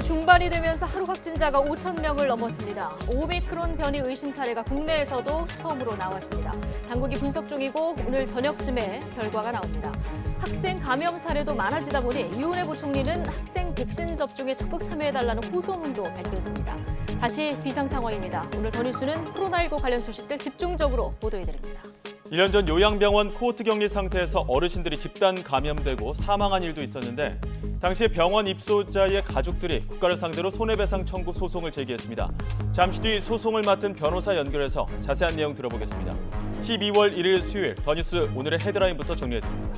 중반이 되면서 하루 확진자가 5천 명을 넘었습니다. 오미크론 변이 의심 사례가 국내에서도 처음으로 나왔습니다. 당국이 분석 중이고 오늘 저녁쯤에 결과가 나옵니다. 학생 감염 사례도 많아지다 보니 이은혜 부총리는 학생 백신 접종에 적극 참여해달라는 호소문도 발표했습니다. 다시 비상 상황입니다. 오늘 더 뉴스는 코로나19 관련 소식들 집중적으로 보도해드립니다. 1년 전 요양병원 코호트 격리 상태에서 어르신들이 집단 감염되고 사망한 일도 있었는데 당시 병원 입소자의 가족들이 국가를 상대로 손해배상 청구 소송을 제기했습니다. 잠시 뒤 소송을 맡은 변호사 연결해서 자세한 내용 들어보겠습니다. 12월 1일 수요일 더 뉴스 오늘의 헤드라인부터 정리해드립니다.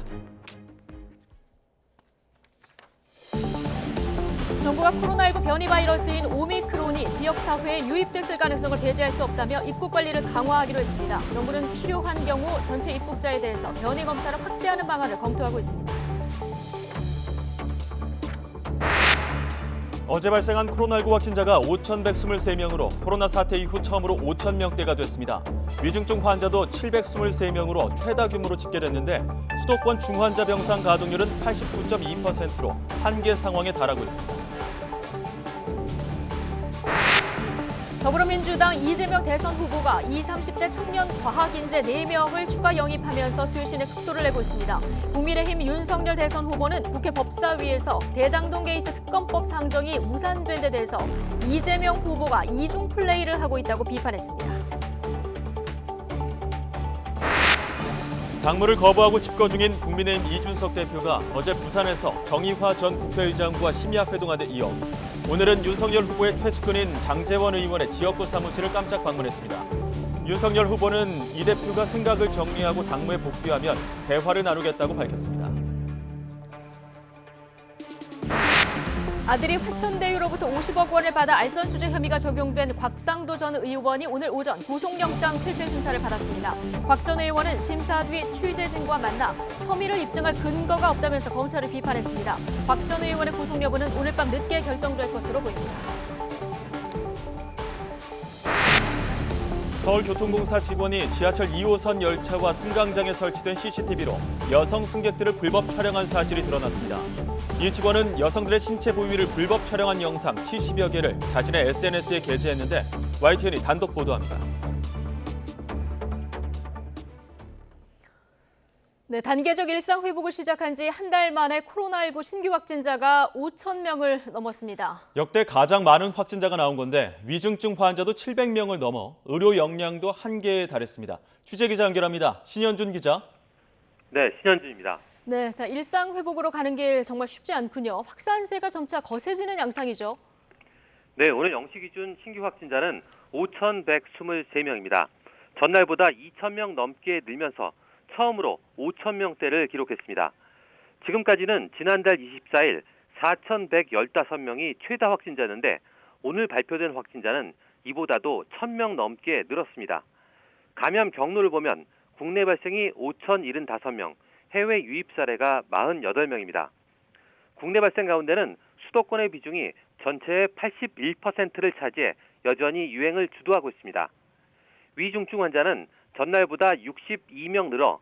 정부가 코로나19 변이 바이러스인 오미크론이 지역사회에 유입됐을 가능성을 배제할 수 없다며 입국 관리를 강화하기로 했습니다. 정부는 필요한 경우 전체 입국자에 대해서 변이 검사를 확대하는 방안을 검토하고 있습니다. 어제 발생한 코로나19 확진자가 5,123명으로 코로나 사태 이후 처음으로 5,000명대가 됐습니다. 위중증 환자도 723명으로 최다 규모로 집계됐는데 수도권 중환자 병상 가동률은 89.2%로 한계 상황에 달하고 있습니다. 더불어민주당 이재명 대선 후보가 20, 30대 청년 과학인재 4명을 추가 영입하면서 수유신의 속도를 내고 있습니다. 국민의힘 윤석열 대선 후보는 국회 법사위에서 대장동 게이트 특검법 상정이 무산된 데 대해서 이재명 후보가 이중 플레이를 하고 있다고 비판했습니다. 당무를 거부하고 집거 중인 국민의힘 이준석 대표가 어제 부산에서 정의화 전 국회의장과 심야회동한 데 이어 오늘은 윤석열 후보의 최측근인 장제원 의원의 지역구 사무실을 깜짝 방문했습니다. 윤석열 후보는 이 대표가 생각을 정리하고 당무에 복귀하면 대화를 나누겠다고 밝혔습니다. 아들이 화천대유로부터 50억 원을 받아 알선수재 혐의가 적용된 곽상도 전 의원이 오늘 오전 구속영장 실질심사를 받았습니다. 곽 전 의원은 심사 뒤 취재진과 만나 혐의를 입증할 근거가 없다면서 검찰을 비판했습니다. 곽 전 의원의 구속 여부는 오늘 밤 늦게 결정될 것으로 보입니다. 서울교통공사 직원이 지하철 2호선 열차와 승강장에 설치된 CCTV로 여성 승객들을 불법 촬영한 사실이 드러났습니다. 이 직원은 여성들의 신체 부위를 불법 촬영한 영상 70여 개를 자신의 SNS에 게재했는데 YTN이 단독 보도합니다. 네, 단계적 일상 회복을 시작한 지 한 달 만에 코로나19 신규 확진자가 5천 명을 넘었습니다. 역대 가장 많은 확진자가 나온 건데 위중증 환자도 700명을 넘어 의료 역량도 한계에 달했습니다. 취재기자 연결합니다. 신현준 기자. 네, 신현준입니다. 네, 자 일상 회복으로 가는 길 정말 쉽지 않군요. 확산세가 점차 거세지는 양상이죠. 네, 오늘 0시 기준 신규 확진자는 5,123명입니다. 전날보다 2,000명 넘게 늘면서 처음으로 5,000명대를 기록했습니다. 지금까지는 지난달 24일 4,115명이 최다 확진자였는데 오늘 발표된 확진자는 이보다도 1,000명 넘게 늘었습니다. 감염 경로를 보면 국내 발생이 5,075명, 해외 유입 사례가 48명입니다. 국내 발생 가운데는 수도권의 비중이 전체의 81%를 차지해 여전히 유행을 주도하고 있습니다. 위중증 환자는 전날보다 62명 늘어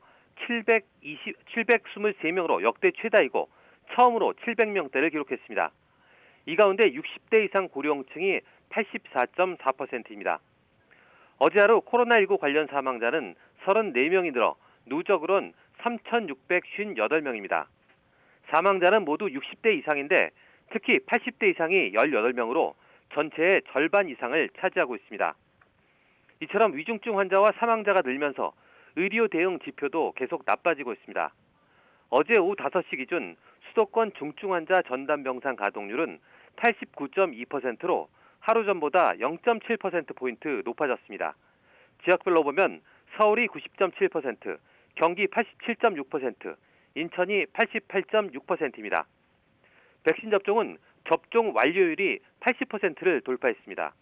723명으로 역대 최다이고 처음으로 700명대를 기록했습니다. 이 가운데 60대 이상 고령층이 84.4%입니다. 어제 하루 코로나19 관련 사망자는 34명이 늘어 누적으로는 3,658명입니다. 사망자는 모두 60대 이상인데 특히 80대 이상이 18명으로 전체의 절반 이상을 차지하고 있습니다. 이처럼 위중증 환자와 사망자가 늘면서 의료 대응 지표도 계속 나빠지고 있습니다. 어제 오후 5시 기준 수도권 중증 환자 전담 병상 가동률은 89.2%로 하루 전보다 0.7%포인트 높아졌습니다. 지역별로 보면 서울이 90.7%, 경기 87.6%, 인천이 88.6%입니다. 백신 접종은 접종 완료율이 80%를 돌파했습니다.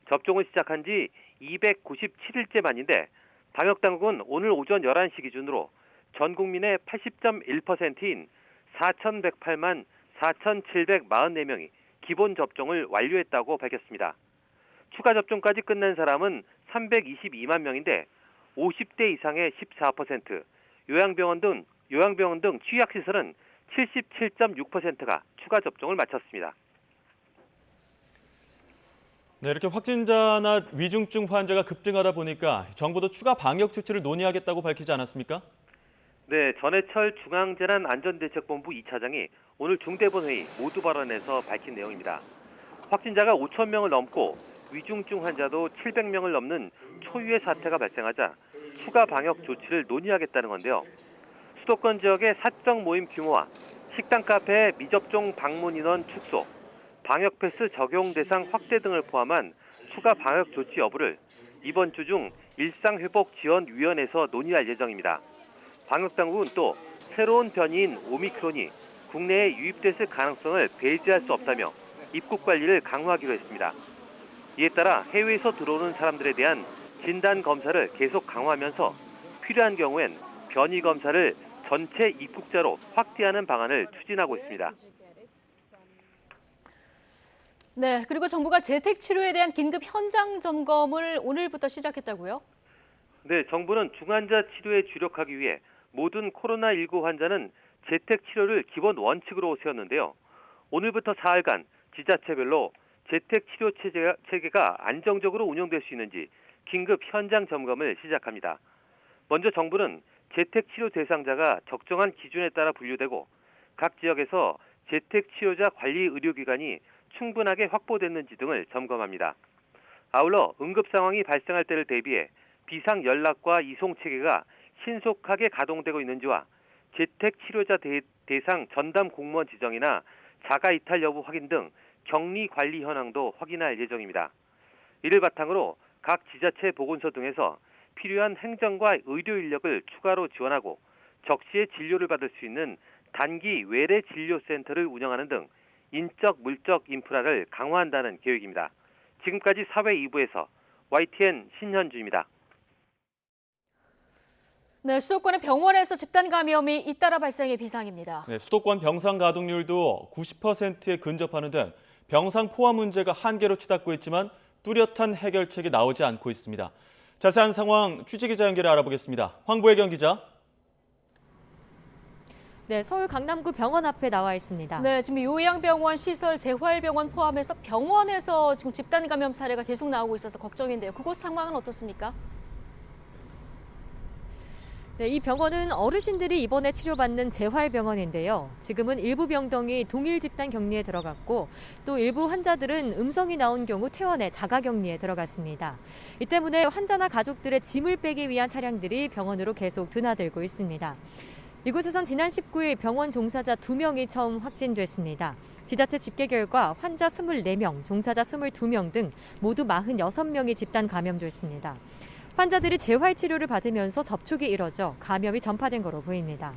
접종을 시작한 지 297일째 만인데 방역당국은 오늘 오전 11시 기준으로 전 국민의 80.1%인 4,108만 4,744명이 기본 접종을 완료했다고 밝혔습니다. 추가 접종까지 끝낸 사람은 322만 명인데 50대 이상의 14%, 요양병원 등 취약시설은 77.6%가 추가 접종을 마쳤습니다. 네, 이렇게 확진자나 위중증 환자가 급증하다 보니까 정부도 추가 방역 조치를 논의하겠다고 밝히지 않았습니까? 네, 전해철 중앙재난안전대책본부 2차장이 오늘 중대본회의 모두 발언에서 밝힌 내용입니다. 확진자가 5천 명을 넘고 위중증 환자도 700명을 넘는 초유의 사태가 발생하자 추가 방역 조치를 논의하겠다는 건데요. 수도권 지역의 사적 모임 규모와 식당, 카페, 미접종 방문 인원 축소, 방역 패스 적용 대상 확대 등을 포함한 추가 방역 조치 여부를 이번 주 중 일상회복지원위원회에서 논의할 예정입니다. 방역당국은 또 새로운 변이인 오미크론이 국내에 유입됐을 가능성을 배제할 수 없다며 입국 관리를 강화하기로 했습니다. 이에 따라 해외에서 들어오는 사람들에 대한 진단 검사를 계속 강화하면서 필요한 경우엔 변이 검사를 전체 입국자로 확대하는 방안을 추진하고 있습니다. 네, 그리고 정부가 재택 치료에 대한 긴급 현장 점검을 오늘부터 시작했다고요? 네, 정부는 중환자 치료에 주력하기 위해 모든 코로나19 환자는 재택 치료를 기본 원칙으로 세웠는데요. 오늘부터 4일간 지자체별로 재택 치료 체계가 안정적으로 운영될 수 있는지 긴급 현장 점검을 시작합니다. 먼저 정부는 재택 치료 대상자가 적정한 기준에 따라 분류되고 각 지역에서 재택 치료자 관리 의료기관이 충분하게 확보됐는지 등을 점검합니다. 아울러 응급 상황이 발생할 때를 대비해 비상 연락과 이송 체계가 신속하게 가동되고 있는지와 재택 치료자 대상 전담 공무원 지정이나 자가 이탈 여부 확인 등 격리 관리 현황도 확인할 예정입니다. 이를 바탕으로 각 지자체 보건소 등에서 필요한 행정과 의료 인력을 추가로 지원하고 적시에 진료를 받을 수 있는 단기 외래 진료센터를 운영하는 등 인적, 물적 인프라를 강화한다는 계획입니다. 지금까지 사회 2부에서 YTN 신현주입니다. 네, 수도권의 병원에서 집단 감염이 잇따라 발생해 비상입니다. 네, 수도권 병상 가동률도 90%에 근접하는 등 병상 포화 문제가 한계로 치닫고 있지만 뚜렷한 해결책이 나오지 않고 있습니다. 자세한 상황 취재기자 연결해 알아보겠습니다. 황보혜경 기자. 네, 서울 강남구 병원 앞에 나와 있습니다. 네, 지금 요양병원, 시설, 재활병원 포함해서 병원에서 지금 집단 감염 사례가 계속 나오고 있어서 걱정인데요. 그곳 상황은 어떻습니까? 네, 이 병원은 어르신들이 입원해 치료받는 재활병원인데요. 지금은 일부 병동이 동일 집단 격리에 들어갔고 또 일부 환자들은 음성이 나온 경우 퇴원해 자가 격리에 들어갔습니다. 이 때문에 환자나 가족들의 짐을 빼기 위한 차량들이 병원으로 계속 드나들고 있습니다. 이곳에선 지난 19일 병원 종사자 2명이 처음 확진됐습니다. 지자체 집계 결과 환자 24명, 종사자 22명 등 모두 46명이 집단 감염됐습니다. 환자들이 재활치료를 받으면서 접촉이 이뤄져 감염이 전파된 거로 보입니다.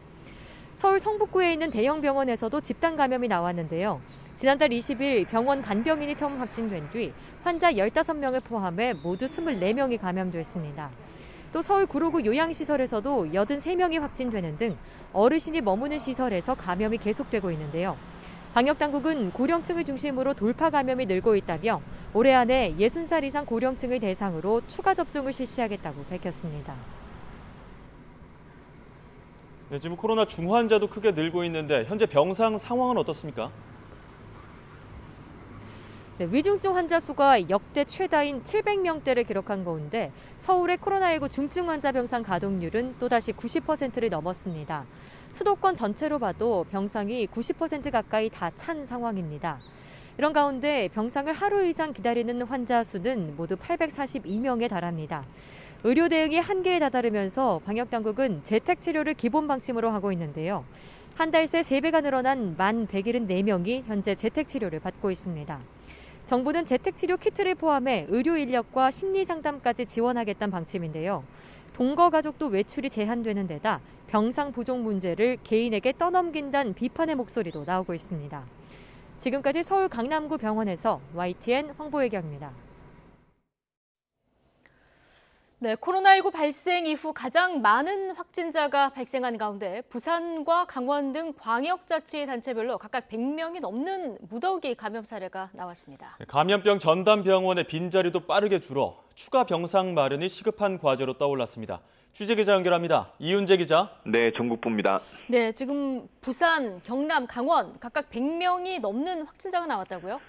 서울 성북구에 있는 대형 병원에서도 집단 감염이 나왔는데요. 지난달 20일 병원 간병인이 처음 확진된 뒤 환자 15명을 포함해 모두 24명이 감염됐습니다. 또 서울 구로구 요양시설에서도 83명이 확진되는 등 어르신이 머무는 시설에서 감염이 계속되고 있는데요. 방역당국은 고령층을 중심으로 돌파 감염이 늘고 있다며 올해 안에 60살 이상 고령층을 대상으로 추가 접종을 실시하겠다고 밝혔습니다. 네, 지금 코로나 중환자도 크게 늘고 있는데 현재 병상 상황은 어떻습니까? 네, 위중증 환자 수가 역대 최다인 700명대를 기록한 가운데 서울의 코로나19 중증 환자 병상 가동률은 또다시 90%를 넘었습니다. 수도권 전체로 봐도 병상이 90% 가까이 다 찬 상황입니다. 이런 가운데 병상을 하루 이상 기다리는 환자 수는 모두 842명에 달합니다. 의료 대응이 한계에 다다르면서 방역당국은 재택치료를 기본 방침으로 하고 있는데요. 한 달 새 3배가 늘어난 1,174명이 현재 재택치료를 받고 있습니다. 정부는 재택치료 키트를 포함해 의료 인력과 심리상담까지 지원하겠다는 방침인데요. 동거 가족도 외출이 제한되는 데다 병상 부족 문제를 개인에게 떠넘긴다는 비판의 목소리도 나오고 있습니다. 지금까지 서울 강남구 병원에서 YTN 황보혜경입니다. 네, 코로나19 발생 이후 가장 많은 확진자가 발생한 가운데 부산과 강원 등 광역자치단체별로 각각 100명이 넘는 무더기 감염 사례가 나왔습니다. 감염병 전담병원의 빈자리도 빠르게 줄어 추가 병상 마련이 시급한 과제로 떠올랐습니다. 취재기자 연결합니다. 이윤재 기자. 네, 전국부입니다. 네, 지금 부산, 경남, 강원 각각 100명이 넘는 확진자가 나왔다고요?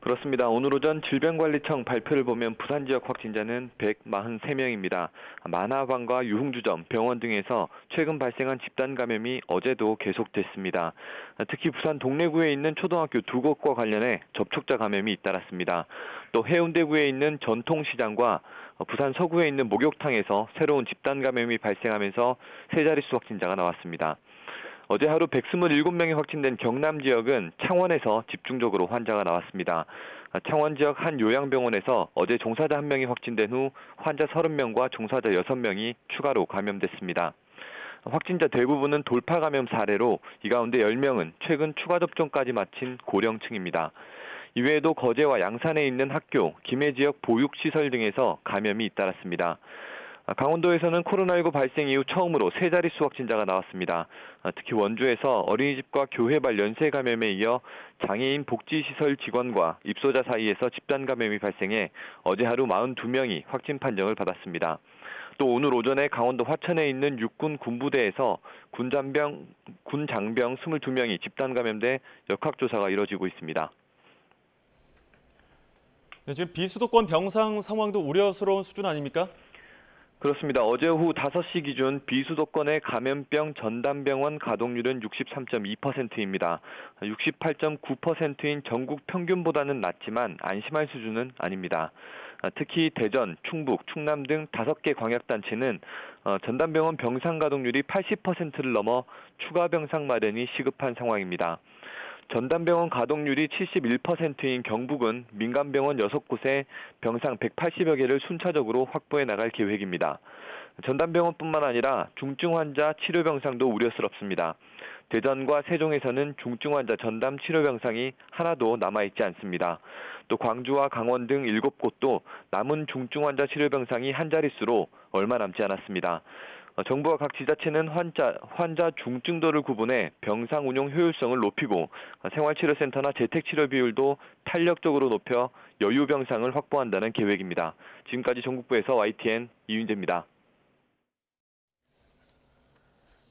그렇습니다. 오늘 오전 질병관리청 발표를 보면 부산 지역 확진자는 143명입니다. 만화관과 유흥주점, 병원 등에서 최근 발생한 집단 감염이 어제도 계속됐습니다. 특히 부산 동래구에 있는 초등학교 2곳과 관련해 접촉자 감염이 잇따랐습니다. 또 해운대구에 있는 전통시장과 부산 서구에 있는 목욕탕에서 새로운 집단 감염이 발생하면서 세 자릿수 확진자가 나왔습니다. 어제 하루 127명이 확진된 경남 지역은 창원에서 집중적으로 환자가 나왔습니다. 창원 지역 한 요양병원에서 어제 종사자 1명이 확진된 후 환자 30명과 종사자 6명이 추가로 감염됐습니다. 확진자 대부분은 돌파 감염 사례로 이 가운데 10명은 최근 추가 접종까지 마친 고령층입니다. 이외에도 거제와 양산에 있는 학교, 김해 지역 보육시설 등에서 감염이 잇따랐습니다. 강원도에서는 코로나19 발생 이후 처음으로 세 자릿수 확진자가 나왔습니다. 특히 원주에서 어린이집과 교회발 연쇄 감염에 이어 장애인 복지시설 직원과 입소자 사이에서 집단 감염이 발생해 어제 하루 42명이 확진 판정을 받았습니다. 또 오늘 오전에 강원도 화천에 있는 육군 군부대에서 군 장병 22명이 집단 감염돼 역학조사가 이뤄지고 있습니다. 네, 지금 비수도권 병상 상황도 우려스러운 수준 아닙니까? 그렇습니다. 어제 오후 5시 기준 비수도권의 감염병 전담병원 가동률은 63.2%입니다. 68.9%인 전국 평균보다는 낮지만 안심할 수준은 아닙니다. 특히 대전, 충북, 충남 등 5개 광역단체는 전담병원 병상 가동률이 80%를 넘어 추가 병상 마련이 시급한 상황입니다. 전담병원 가동률이 71%인 경북은 민간병원 6곳에 병상 180여 개를 순차적으로 확보해 나갈 계획입니다. 전담병원뿐만 아니라 중증 환자 치료 병상도 우려스럽습니다. 대전과 세종에서는 중증 환자 전담 치료 병상이 하나도 남아있지 않습니다. 또 광주와 강원 등 7곳도 남은 중증 환자 치료 병상이 한 자릿수로 얼마 남지 않았습니다. 정부와 각 지자체는 환자 중증도를 구분해 병상 운용 효율성을 높이고 생활치료센터나 재택치료 비율도 탄력적으로 높여 여유 병상을 확보한다는 계획입니다. 지금까지 전국부에서 YTN 이윤재입니다.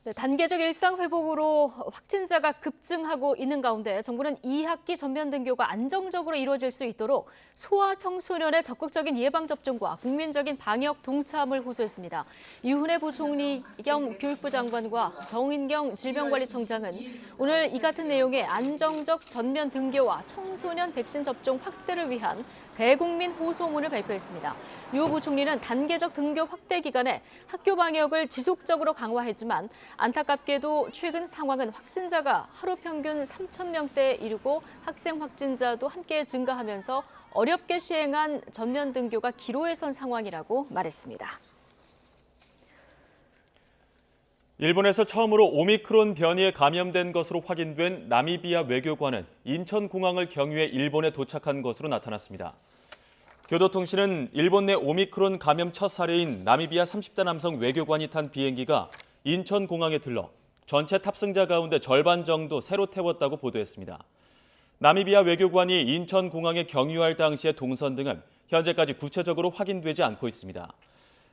네, 단계적 일상 회복으로 확진자가 급증하고 있는 가운데 정부는 2학기 전면 등교가 안정적으로 이루어질 수 있도록 소아청소년의 적극적인 예방접종과 국민적인 방역 동참을 호소했습니다. 유은혜 부총리 겸 교육부 장관과 정인경 질병관리청장은 오늘 이 같은 내용의 안정적 전면 등교와 청소년 백신 접종 확대를 위한 대국민 호소문을 발표했습니다. 유 부총리는 단계적 등교 확대 기간에 학교 방역을 지속적으로 강화했지만 안타깝게도 최근 상황은 확진자가 하루 평균 3,000명대에 이르고 학생 확진자도 함께 증가하면서 어렵게 시행한 전면 등교가 기로에 선 상황이라고 말했습니다. 일본에서 처음으로 오미크론 변이에 감염된 것으로 확인된 나미비아 외교관은 인천공항을 경유해 일본에 도착한 것으로 나타났습니다. 교도통신은 일본 내 오미크론 감염 첫 사례인 나미비아 30대 남성 외교관이 탄 비행기가 인천공항에 들러 전체 탑승자 가운데 절반 정도 새로 태웠다고 보도했습니다. 나미비아 외교관이 인천공항에 경유할 당시의 동선 등은 현재까지 구체적으로 확인되지 않고 있습니다.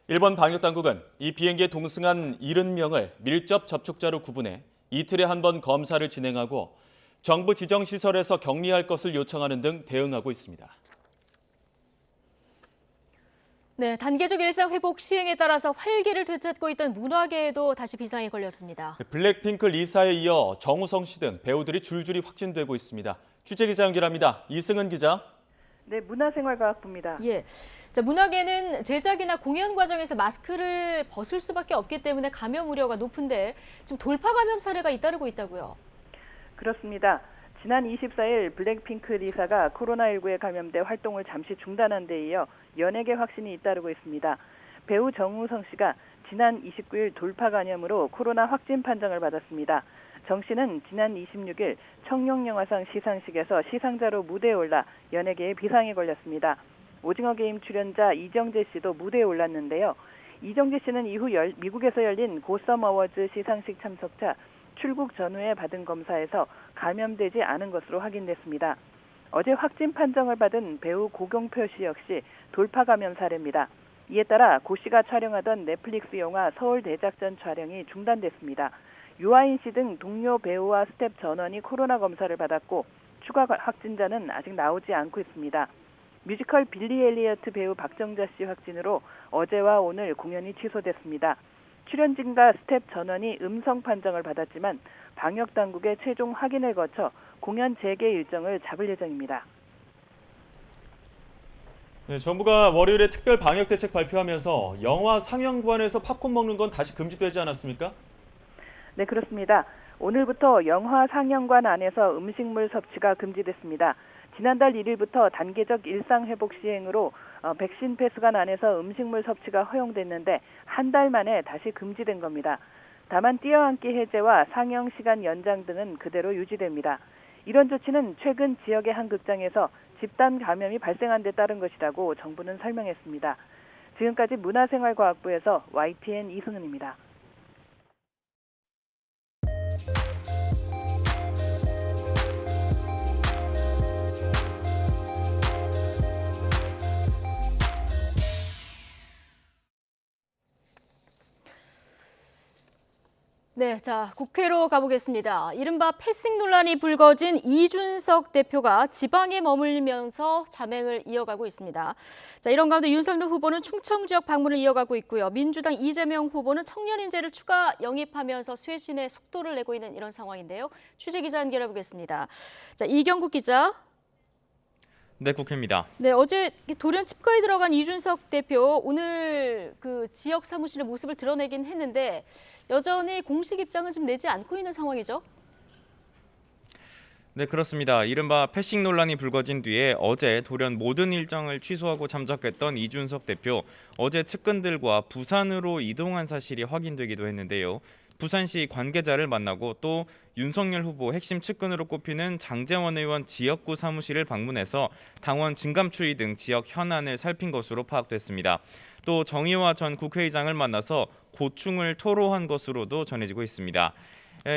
일본 방역당국은 이 비행기에 동승한 70명을 밀접 접촉자로 구분해 이틀에 한 번 검사를 진행하고 정부 지정시설에서 격리할 것을 요청하는 등 대응하고 있습니다. 네, 단계적 일상 회복 시행에 따라서 활기를 되찾고 있던 문화계에도 다시 비상이 걸렸습니다. 블랙핑크 리사에 이어 정우성 씨 등 배우들이 줄줄이 확진되고 있습니다. 취재기자 연결합니다. 이승은 기자. 네, 문화생활과학부입니다. 예, 자, 문화계는 제작이나 공연 과정에서 마스크를 벗을 수밖에 없기 때문에 감염 우려가 높은데 지금 돌파 감염 사례가 잇따르고 있다고요? 그렇습니다. 지난 24일 블랙핑크 리사가 코로나19에 감염돼 활동을 잠시 중단한 데 이어 연예계 확진이 잇따르고 있습니다. 배우 정우성 씨가 지난 29일 돌파 감염으로 코로나 확진 판정을 받았습니다. 정 씨는 지난 26일 청룡영화상 시상식에서 시상자로 무대에 올라 연예계에 비상이 걸렸습니다. 오징어 게임 출연자 이정재 씨도 무대에 올랐는데요. 이정재 씨는 이후 미국에서 열린 고썸 어워즈 시상식 참석자 출국 전후에 받은 검사에서 감염되지 않은 것으로 확인됐습니다. 어제 확진 판정을 받은 배우 고경표 씨 역시 돌파 감염 사례입니다. 이에 따라 고 씨가 촬영하던 넷플릭스 영화 서울 대작전 촬영이 중단됐습니다. 유아인 씨 등 동료 배우와 스텝 전원이 코로나 검사를 받았고 추가 확진자는 아직 나오지 않고 있습니다. 뮤지컬 빌리 엘리어트 배우 박정자 씨 확진으로 어제와 오늘 공연이 취소됐습니다. 출연진과 스텝 전원이 음성 판정을 받았지만 방역 당국의 최종 확인을 거쳐 공연 재개 일정을 잡을 예정입니다. 네, 정부가 월요일에 특별 방역 대책 발표하면서 영화 상영관에서 팝콘 먹는 건 다시 금지되지 않았습니까? 네, 그렇습니다. 오늘부터 영화 상영관 안에서 음식물 섭취가 금지됐습니다. 지난달 1일부터 단계적 일상회복 시행으로 백신 패스관 안에서 음식물 섭취가 허용됐는데 한 달 만에 다시 금지된 겁니다. 다만 뛰어앉기 해제와 상영 시간 연장 등은 그대로 유지됩니다. 이런 조치는 최근 지역의 한 극장에서 집단 감염이 발생한 데 따른 것이라고 정부는 설명했습니다. 지금까지 문화생활과학부에서 YTN 이승은입니다. 네, 자, 국회로 가보겠습니다. 이른바 패싱 논란이 불거진 이준석 대표가 지방에 머물면서 자맹을 이어가고 있습니다. 자, 이런 가운데 윤석열 후보는 충청 지역 방문을 이어가고 있고요. 민주당 이재명 후보는 청년 인재를 추가 영입하면서 쇄신의 속도를 내고 있는 이런 상황인데요. 취재 기자 연결해보겠습니다. 자, 이경국 기자. 네, 국회입니다. 네, 어제 돌연 칩거에 들어간 이준석 대표 오늘 그 지역 사무실의 모습을 드러내긴 했는데 여전히 공식 입장은 지금 내지 않고 있는 상황이죠? 네, 그렇습니다. 이른바 패싱 논란이 불거진 뒤에 어제 돌연 모든 일정을 취소하고 참석했던 이준석 대표, 어제 측근들과 부산으로 이동한 사실이 확인되기도 했는데요. 부산시 관계자를 만나고 또 윤석열 후보 핵심 측근으로 꼽히는 장제원 의원 지역구 사무실을 방문해서 당원 증감추이 등 지역 현안을 살핀 것으로 파악됐습니다. 또 정의화 전 국회의장을 만나서 고충을 토로한 것으로도 전해지고 있습니다.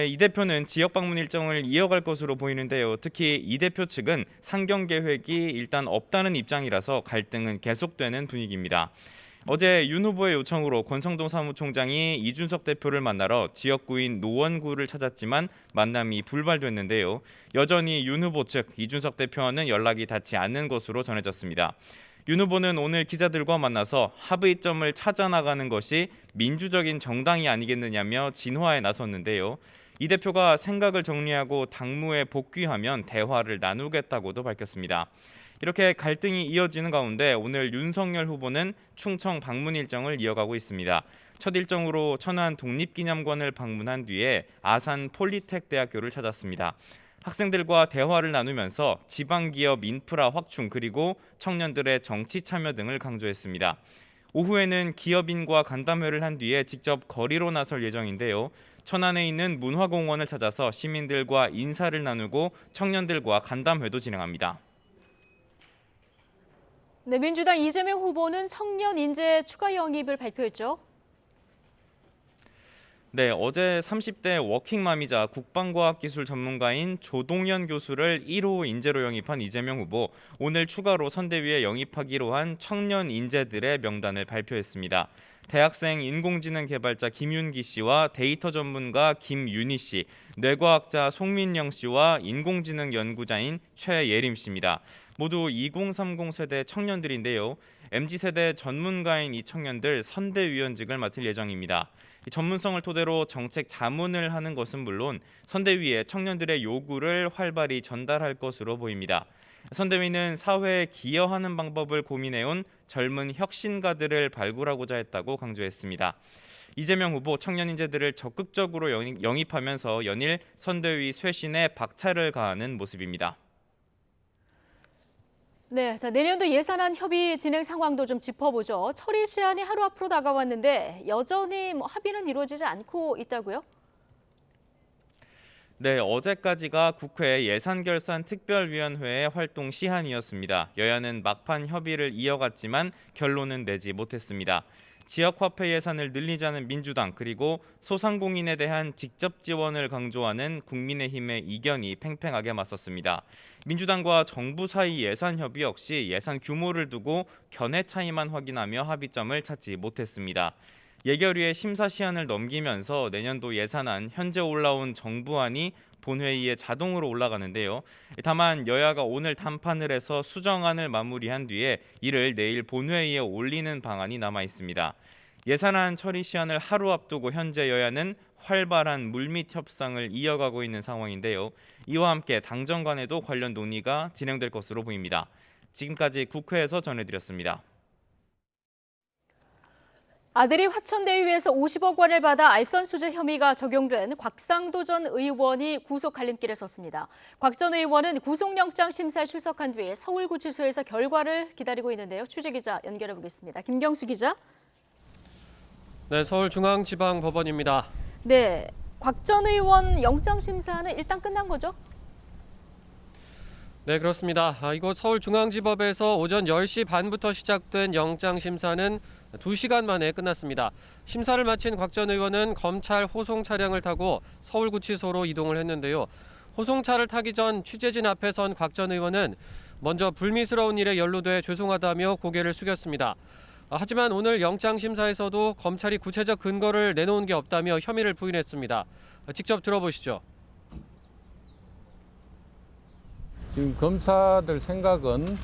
이 대표는 지역 방문 일정을 이어갈 것으로 보이는데요. 특히 이 대표 측은 상경 계획이 일단 없다는 입장이라서 갈등은 계속되는 분위기입니다. 어제 윤 후보의 요청으로 권성동 사무총장이 이준석 대표를 만나러 지역구인 노원구를 찾았지만 만남이 불발됐는데요. 여전히 윤 후보 측 이준석 대표와는 연락이 닿지 않는 것으로 전해졌습니다. 윤 후보는 오늘 기자들과 만나서 합의점을 찾아 나가는 것이 민주적인 정당이 아니겠느냐며 진화에 나섰는데요. 이 대표가 생각을 정리하고 당무에 복귀하면 대화를 나누겠다고도 밝혔습니다. 이렇게 갈등이 이어지는 가운데 오늘 윤석열 후보는 충청 방문 일정을 이어가고 있습니다. 첫 일정으로 천안 독립기념관을 방문한 뒤에 아산 폴리텍 대학교를 찾았습니다. 학생들과 대화를 나누면서 지방기업 인프라 확충 그리고 청년들의 정치 참여 등을 강조했습니다. 오후에는 기업인과 간담회를 한 뒤에 직접 거리로 나설 예정인데요. 천안에 있는 문화공원을 찾아서 시민들과 인사를 나누고 청년들과 간담회도 진행합니다. 네, 민주당 이재명 후보는 청년 인재 추가 영입을 발표했죠. 네, 어제 30대 워킹맘이자 국방과학기술 전문가인 조동현 교수를 1호 인재로 영입한 이재명 후보, 오늘 추가로 선대위에 영입하기로 한 청년 인재들의 명단을 발표했습니다. 대학생 인공지능 개발자 김윤기 씨와 데이터 전문가 김윤희 씨, 뇌과학자 송민영 씨와 인공지능 연구자인 최예림 씨입니다. 모두 2030 세대 청년들인데요. MZ세대 전문가인 이 청년들 선대위원직을 맡을 예정입니다. 전문성을 토대로 정책 자문을 하는 것은 물론 선대위에 청년들의 요구를 활발히 전달할 것으로 보입니다. 선대위는 사회에 기여하는 방법을 고민해온 젊은 혁신가들을 발굴하고자 했다고 강조했습니다. 이재명 후보 청년 인재들을 적극적으로 영입하면서 연일 선대위 쇄신에 박차를 가하는 모습입니다. 네, 자, 내년도 예산안 협의 진행 상황도 좀 짚어보죠. 처리 시한이 하루 앞으로 다가왔는데 여전히 합의는 이루어지지 않고 있다고요? 네, 어제까지가 국회 예산결산특별위원회의 활동 시한이었습니다. 여야는 막판 협의를 이어갔지만 결론은 내지 못했습니다. 지역화폐 예산을 늘리자는 민주당 그리고 소상공인에 대한 직접 지원을 강조하는 국민의힘의 이견이 팽팽하게 맞섰습니다. 민주당과 정부 사이 예산 협의 역시 예산 규모를 두고 견해 차이만 확인하며 합의점을 찾지 못했습니다. 예결위에 심사 시한을 넘기면서 내년도 예산안 현재 올라온 정부안이 본회의에 자동으로 올라가는데요. 다만 여야가 오늘 담판을 해서 수정안을 마무리한 뒤에 이를 내일 본회의에 올리는 방안이 남아 있습니다. 예산안 처리 시한을 하루 앞두고 현재 여야는 활발한 물밑 협상을 이어가고 있는 상황인데요. 이와 함께 당정 간에도 관련 논의가 진행될 것으로 보입니다. 지금까지 국회에서 전해드렸습니다. 아들이 화천대유에서 50억 원을 받아 알선수재 혐의가 적용된 곽상도 전 의원이 구속 갈림길에 섰습니다. 곽 전 의원은 구속영장 심사에 출석한 뒤에 서울구치소에서 결과를 기다리고 있는데요. 취재기자 연결해 보겠습니다. 김경수 기자. 네, 서울중앙지방법원입니다. 네, 곽 전 의원 영장 심사는 일단 끝난 거죠? 네, 그렇습니다. 이곳 서울중앙지법에서 오전 10시 반부터 시작된 영장 심사는 2시간 만에 끝났습니다. 심사를 마친 곽 전 의원은 검찰 호송 차량을 타고 서울구치소로 이동을 했는데요. 호송차를 타기 전 취재진 앞에 선 곽 전 의원은 먼저 불미스러운 일에 연루돼 죄송하다며 고개를 숙였습니다. 하지만 오늘 영장 심사에서도 검찰이 구체적 근거를 내놓은 게 없다며 혐의를 부인했습니다. 직접 들어보시죠. 지금 검사들 생각은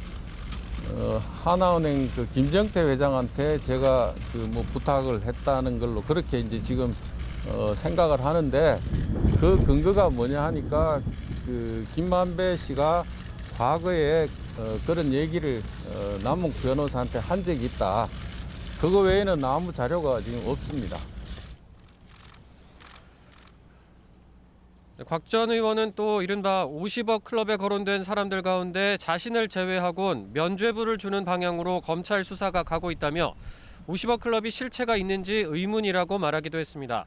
하나은행 그 김정태 회장한테 제가 부탁을 했다는 걸로 그렇게 이제 지금 생각을 하는데, 그 근거가 뭐냐 하니까 그 김만배 씨가 과거에 그런 얘기를 남욱 변호사한테 한 적이 있다. 그거 외에는 아무 자료가 지금 없습니다. 곽 전 의원은 또 이른바 50억 클럽에 거론된 사람들 가운데 자신을 제외하곤 면죄부를 주는 방향으로 검찰 수사가 가고 있다며 50억 클럽이 실체가 있는지 의문이라고 말하기도 했습니다.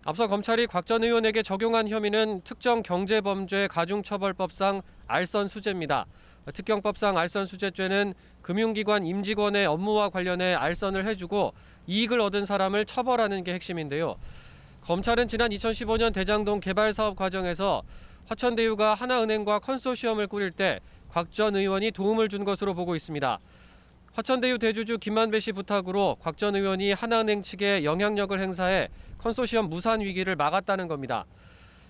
앞서 검찰이 곽 전 의원에게 적용한 혐의는 특정경제범죄 가중처벌법상 알선수재입니다. 특경법상 알선수재죄는 금융기관 임직원의 업무와 관련해 알선을 해주고 이익을 얻은 사람을 처벌하는 게 핵심인데요. 검찰은 지난 2015년 대장동 개발 사업 과정에서 화천대유가 하나은행과 컨소시엄을 꾸릴 때 곽 전 의원이 도움을 준 것으로 보고 있습니다. 화천대유 대주주 김만배 씨 부탁으로 곽 전 의원이 하나은행 측에 영향력을 행사해 컨소시엄 무산 위기를 막았다는 겁니다.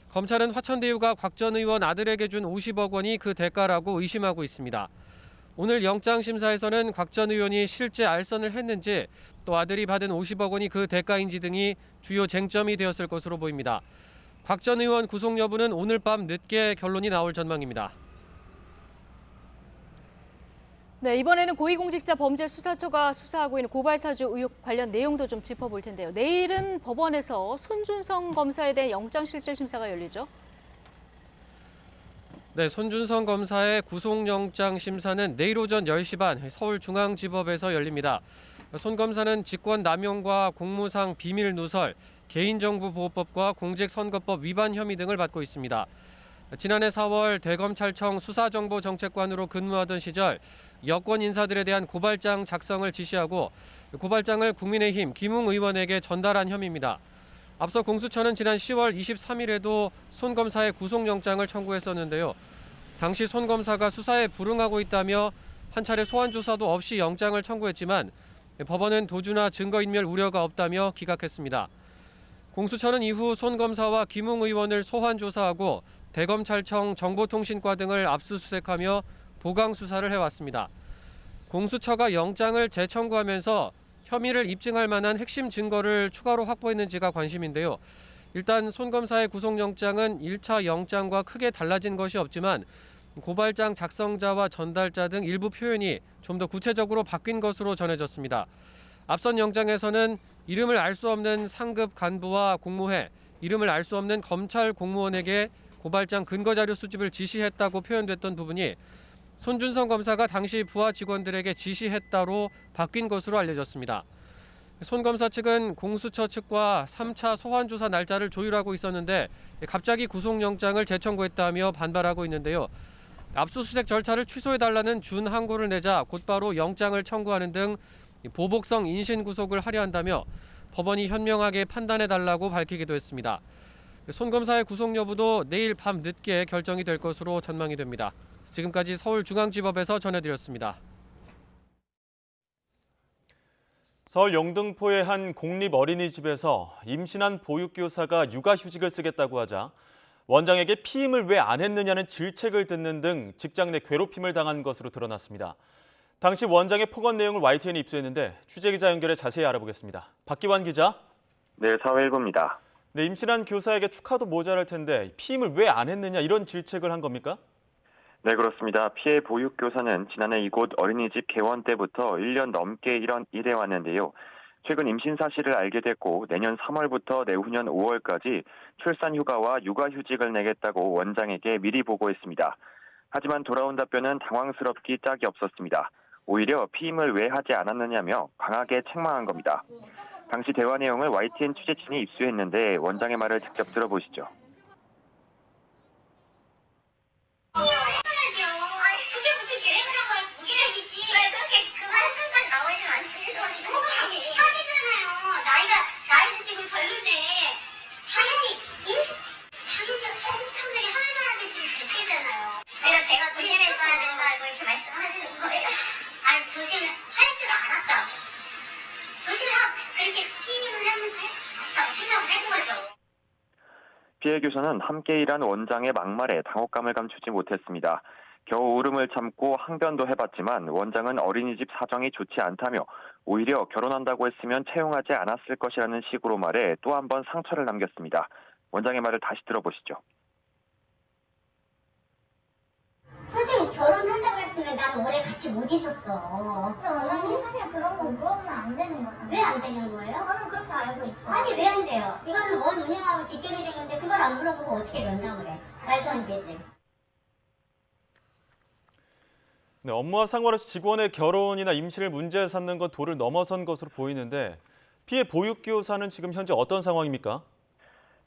검찰은 화천대유가 곽 전 의원 아들에게 준 50억 원이 그 대가라고 의심하고 있습니다. 오늘 영장 심사에서는 곽 전 의원이 실제 알선을 했는지, 또 아들이 받은 50억 원이 그 대가인지 등이 주요 쟁점이 되었을 것으로 보입니다. 곽 전 의원 구속 여부는 오늘 밤 늦게 결론이 나올 전망입니다. 네, 이번에는 고위공직자범죄수사처가 수사하고 있는 고발사주 의혹 관련 내용도 좀 짚어볼 텐데요. 내일은 법원에서 손준성 검사에 대한 영장실질심사가 열리죠? 네, 손준성 검사의 구속영장 심사는 내일 오전 10시 반 서울중앙지법에서 열립니다. 손 검사는 직권남용과 공무상 비밀누설, 개인정보보호법과 공직선거법 위반 혐의 등을 받고 있습니다. 지난해 4월 대검찰청 수사정보정책관으로 근무하던 시절 여권 인사들에 대한 고발장 작성을 지시하고 고발장을 국민의힘 김웅 의원에게 전달한 혐의입니다. 앞서 공수처는 지난 10월 23일에도 손 검사의 구속영장을 청구했었는데요. 당시 손 검사가 수사에 불응하고 있다며 한 차례 소환 조사도 없이 영장을 청구했지만 법원은 도주나 증거인멸 우려가 없다며 기각했습니다. 공수처는 이후 손 검사와 김웅 의원을 소환 조사하고 대검찰청 정보통신과 등을 압수수색하며 보강 수사를 해왔습니다. 공수처가 영장을 재청구하면서 혐의를 입증할 만한 핵심 증거를 추가로 확보했는지가 관심인데요. 일단 손 검사의 구속영장은 1차 영장과 크게 달라진 것이 없지만 고발장 작성자와 전달자 등 일부 표현이 좀 더 구체적으로 바뀐 것으로 전해졌습니다. 앞선 영장에서는 이름을 알 수 없는 상급 간부와 공무회, 이름을 알 수 없는 검찰 공무원에게 고발장 근거자료 수집을 지시했다고 표현됐던 부분이 손준성 검사가 당시 부하 직원들에게 지시했다로 바뀐 것으로 알려졌습니다. 손 검사 측은 공수처 측과 3차 소환 조사 날짜를 조율하고 있었는데 갑자기 구속영장을 재청구했다며 반발하고 있는데요. 압수수색 절차를 취소해달라는 준항고를 내자 곧바로 영장을 청구하는 등 보복성 인신구속을 하려 한다며 법원이 현명하게 판단해달라고 밝히기도 했습니다. 손 검사의 구속 여부도 내일 밤 늦게 결정이 될 것으로 전망이 됩니다. 지금까지 서울중앙지법에서 전해드렸습니다. 서울 영등포의 한 공립 어린이집에서 임신한 보육교사가 육아휴직을 쓰겠다고 하자 원장에게 피임을 왜 안 했느냐는 질책을 듣는 등 직장 내 괴롭힘을 당한 것으로 드러났습니다. 당시 원장의 폭언 내용을 YTN이 입수했는데 취재기자 연결해 자세히 알아보겠습니다. 박기환 기자. 네, 사회일보입니다. 네, 임신한 교사에게 축하도 모자랄 텐데 피임을 왜 안 했느냐 이런 질책을 한 겁니까? 네, 그렇습니다. 피해 보육교사는 지난해 이곳 어린이집 개원 때부터 1년 넘게 일해왔는데요. 최근 임신 사실을 알게 됐고 내년 3월부터 내후년 5월까지 출산 휴가와 육아휴직을 내겠다고 원장에게 미리 보고했습니다. 하지만 돌아온 답변은 당황스럽기 짝이 없었습니다. 오히려 피임을 왜 하지 않았느냐며 강하게 책망한 겁니다. 당시 대화 내용을 YTN 취재진이 입수했는데 원장의 말을 직접 들어보시죠. 제가 조심했어야 된다고 이렇게 말씀하시는 거예요. 아니 조심할 줄 알았다고. 조심하고 그렇게 피임을 하면서 했다고 생각을 한 거죠. 피해 교사는 함께 일한 원장의 막말에 당혹감을 감추지 못했습니다. 겨우 울음을 참고 항변도 해봤지만 원장은 어린이집 사정이 좋지 않다며 오히려 결혼한다고 했으면 채용하지 않았을 것이라는 식으로 말해 또 한 번 상처를 남겼습니다. 원장의 말을 다시 들어보시죠. 사실 결혼한다고 했으면 난 오래 같이 못 있었어. 원장님 사실 그런 거 물어보면 안 되는 거잖아요. 왜 안 되는 거예요? 저는 그렇게 알고 있어요. 아니 왜 안 돼요? 이거는 원 운영하고 직결이 된 건데 그걸 안 물어보고 어떻게 면담을 해? 말도 안 되지. 네, 업무와 상관없이 직원의 결혼이나 임신을 문제 삼는 건 도를 넘어선 것으로 보이는데 피해 보육교사는 지금 현재 어떤 상황입니까?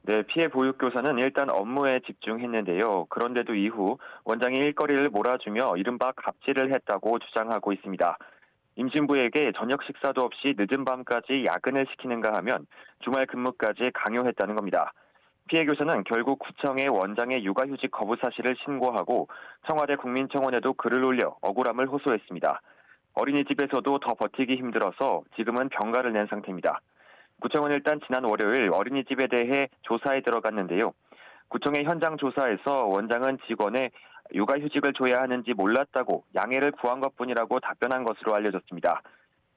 네, 피해 보육교사는 일단 업무에 집중했는데요. 그런데도 이후 원장이 일거리를 몰아주며 이른바 갑질을 했다고 주장하고 있습니다. 임신부에게 저녁 식사도 없이 늦은 밤까지 야근을 시키는가 하면 주말 근무까지 강요했다는 겁니다. 피해 교사는 결국 구청에 원장의 육아휴직 거부 사실을 신고하고 청와대 국민청원에도 글을 올려 억울함을 호소했습니다. 어린이집에서도 더 버티기 힘들어서 지금은 병가를 낸 상태입니다. 구청은 일단 지난 월요일 어린이집에 대해 조사에 들어갔는데요. 구청의 현장 조사에서 원장은 직원의 육아휴직을 줘야 하는지 몰랐다고 양해를 구한 것뿐이라고 답변한 것으로 알려졌습니다.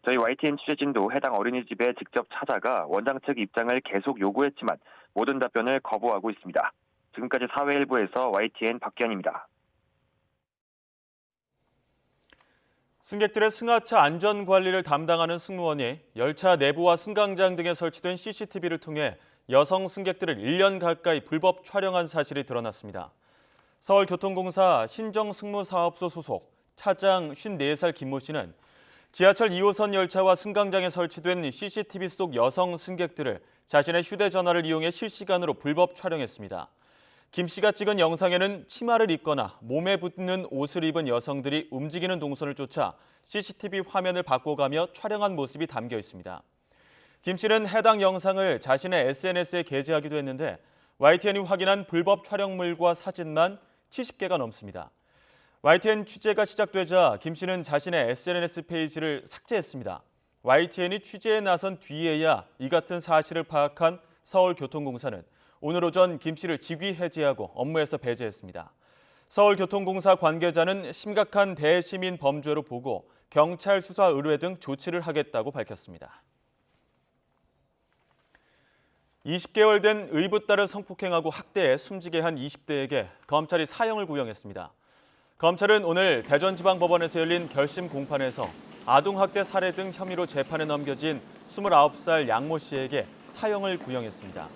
저희 YTN 취재진도 해당 어린이집에 직접 찾아가 원장 측 입장을 계속 요구했지만 모든 답변을 거부하고 있습니다. 지금까지 사회일보에서 YTN 박기환입니다. 승객들의 승하차 안전관리를 담당하는 승무원이 열차 내부와 승강장 등에 설치된 CCTV를 통해 여성 승객들을 1년 가까이 불법 촬영한 사실이 드러났습니다. 서울교통공사 신정승무사업소 소속 차장 54살 김모 씨는 지하철 2호선 열차와 승강장에 설치된 CCTV 속 여성 승객들을 자신의 휴대전화를 이용해 실시간으로 불법 촬영했습니다. 김 씨가 찍은 영상에는 치마를 입거나 몸에 붙는 옷을 입은 여성들이 움직이는 동선을 쫓아 CCTV 화면을 바꿔가며 촬영한 모습이 담겨 있습니다. 김 씨는 해당 영상을 자신의 SNS에 게재하기도 했는데 YTN이 확인한 불법 촬영물과 사진만 70개가 넘습니다. YTN 취재가 시작되자 김 씨는 자신의 SNS 페이지를 삭제했습니다. YTN이 취재에 나선 뒤에야 이 같은 사실을 파악한 서울교통공사는 오늘 오전 김 씨를 직위 해제하고 업무에서 배제했습니다. 서울교통공사 관계자는 심각한 대시민 범죄로 보고 경찰 수사 의뢰 등 조치를 하겠다고 밝혔습니다. 20개월 된 의붓 딸을 성폭행하고 학대해 숨지게 한 20대에게 검찰이 사형을 구형했습니다. 검찰은 오늘 대전지방법원에서 열린 결심 공판에서 아동학대 살해 등 혐의로 재판에 넘겨진 29살 양모 씨에게 사형을 구형했습니다.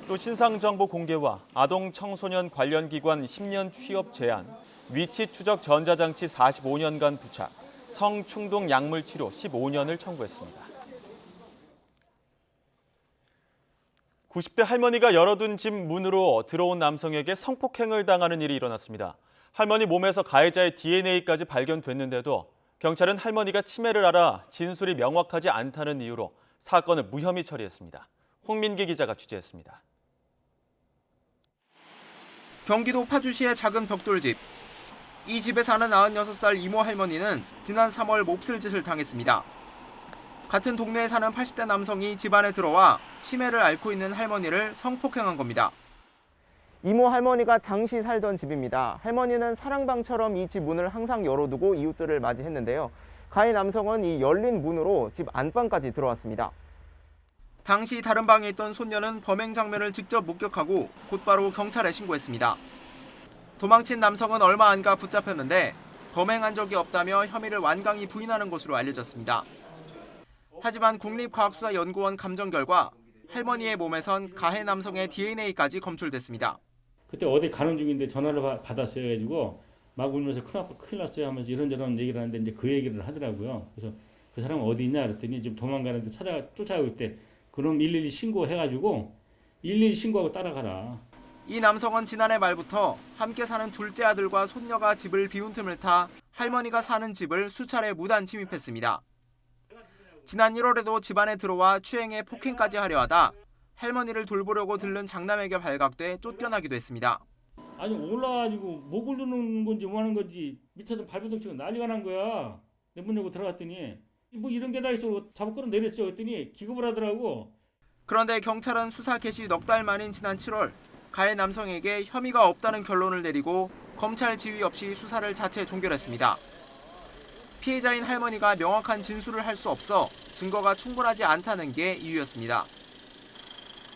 또 신상정보 공개와 아동 청소년 관련 기관 10년 취업 제한, 위치 추적 전자장치 45년간 부착, 성충동 약물 치료 15년을 청구했습니다. 90대 할머니가 열어둔 집 문으로 들어온 남성에게 성폭행을 당하는 일이 일어났습니다. 할머니 몸에서 가해자의 DNA까지 발견됐는데도 경찰은 할머니가 치매를 앓아 진술이 명확하지 않다는 이유로 사건을 무혐의 처리했습니다. 홍민기 기자가 취재했습니다. 경기도 파주시의 작은 벽돌집. 이 집에 사는 96살 이모 할머니는 지난 3월 몹쓸 짓을 당했습니다. 같은 동네에 사는 80대 남성이 집 안에 들어와 치매를 앓고 있는 할머니를 성폭행한 겁니다. 이모 할머니가 당시 살던 집입니다. 할머니는 사랑방처럼 이 집 문을 항상 열어두고 이웃들을 맞이했는데요. 가해 남성은 이 열린 문으로 집 안방까지 들어왔습니다. 당시 다른 방에 있던 손녀는 범행 장면을 직접 목격하고 곧바로 경찰에 신고했습니다. 도망친 남성은 얼마 안 가 붙잡혔는데 범행한 적이 없다며 혐의를 완강히 부인하는 것으로 알려졌습니다. 하지만 국립과학수사연구원 감정 결과 할머니의 몸에선 가해 남성의 DNA까지 검출됐습니다. 그때 어디 가는 중인데 전화를 받았어요. 해가지고 막 울면서 큰일 났어요 하면서 이런저런 얘기를 하는데 이제 그 얘기를 하더라고요. 그래서 그 사람은 어디 있냐 그랬더니 지금 도망가는데 쫓아가고 있대. 그럼 112 신고해가지고 112 신고하고 따라가라. 이 남성은 지난해 말부터 함께 사는 둘째 아들과 손녀가 집을 비운 틈을 타 할머니가 사는 집을 수차례 무단 침입했습니다. 지난 1월에도 집안에 들어와 추행해 폭행까지 하려 하다 할머니를 돌보려고 들른 장남에게 발각돼 쫓겨나기도 했습니다. 아니 올라가지고 목을 누르는 건지 뭐 하는 건지 밑에서 발버둥 치고 난리가 난 거야. 내 문 열고 들어갔더니 뭐 이런 게 다 있어. 잡아 끌어내렸죠. 했더니 기겁을 하더라고. 그런데 경찰은 수사 개시 넉 달 만인 지난 7월 가해 남성에게 혐의가 없다는 결론을 내리고 검찰 지휘 없이 수사를 자체 종결했습니다. 피해자인 할머니가 명확한 진술을 할 수 없어 증거가 충분하지 않다는 게 이유였습니다.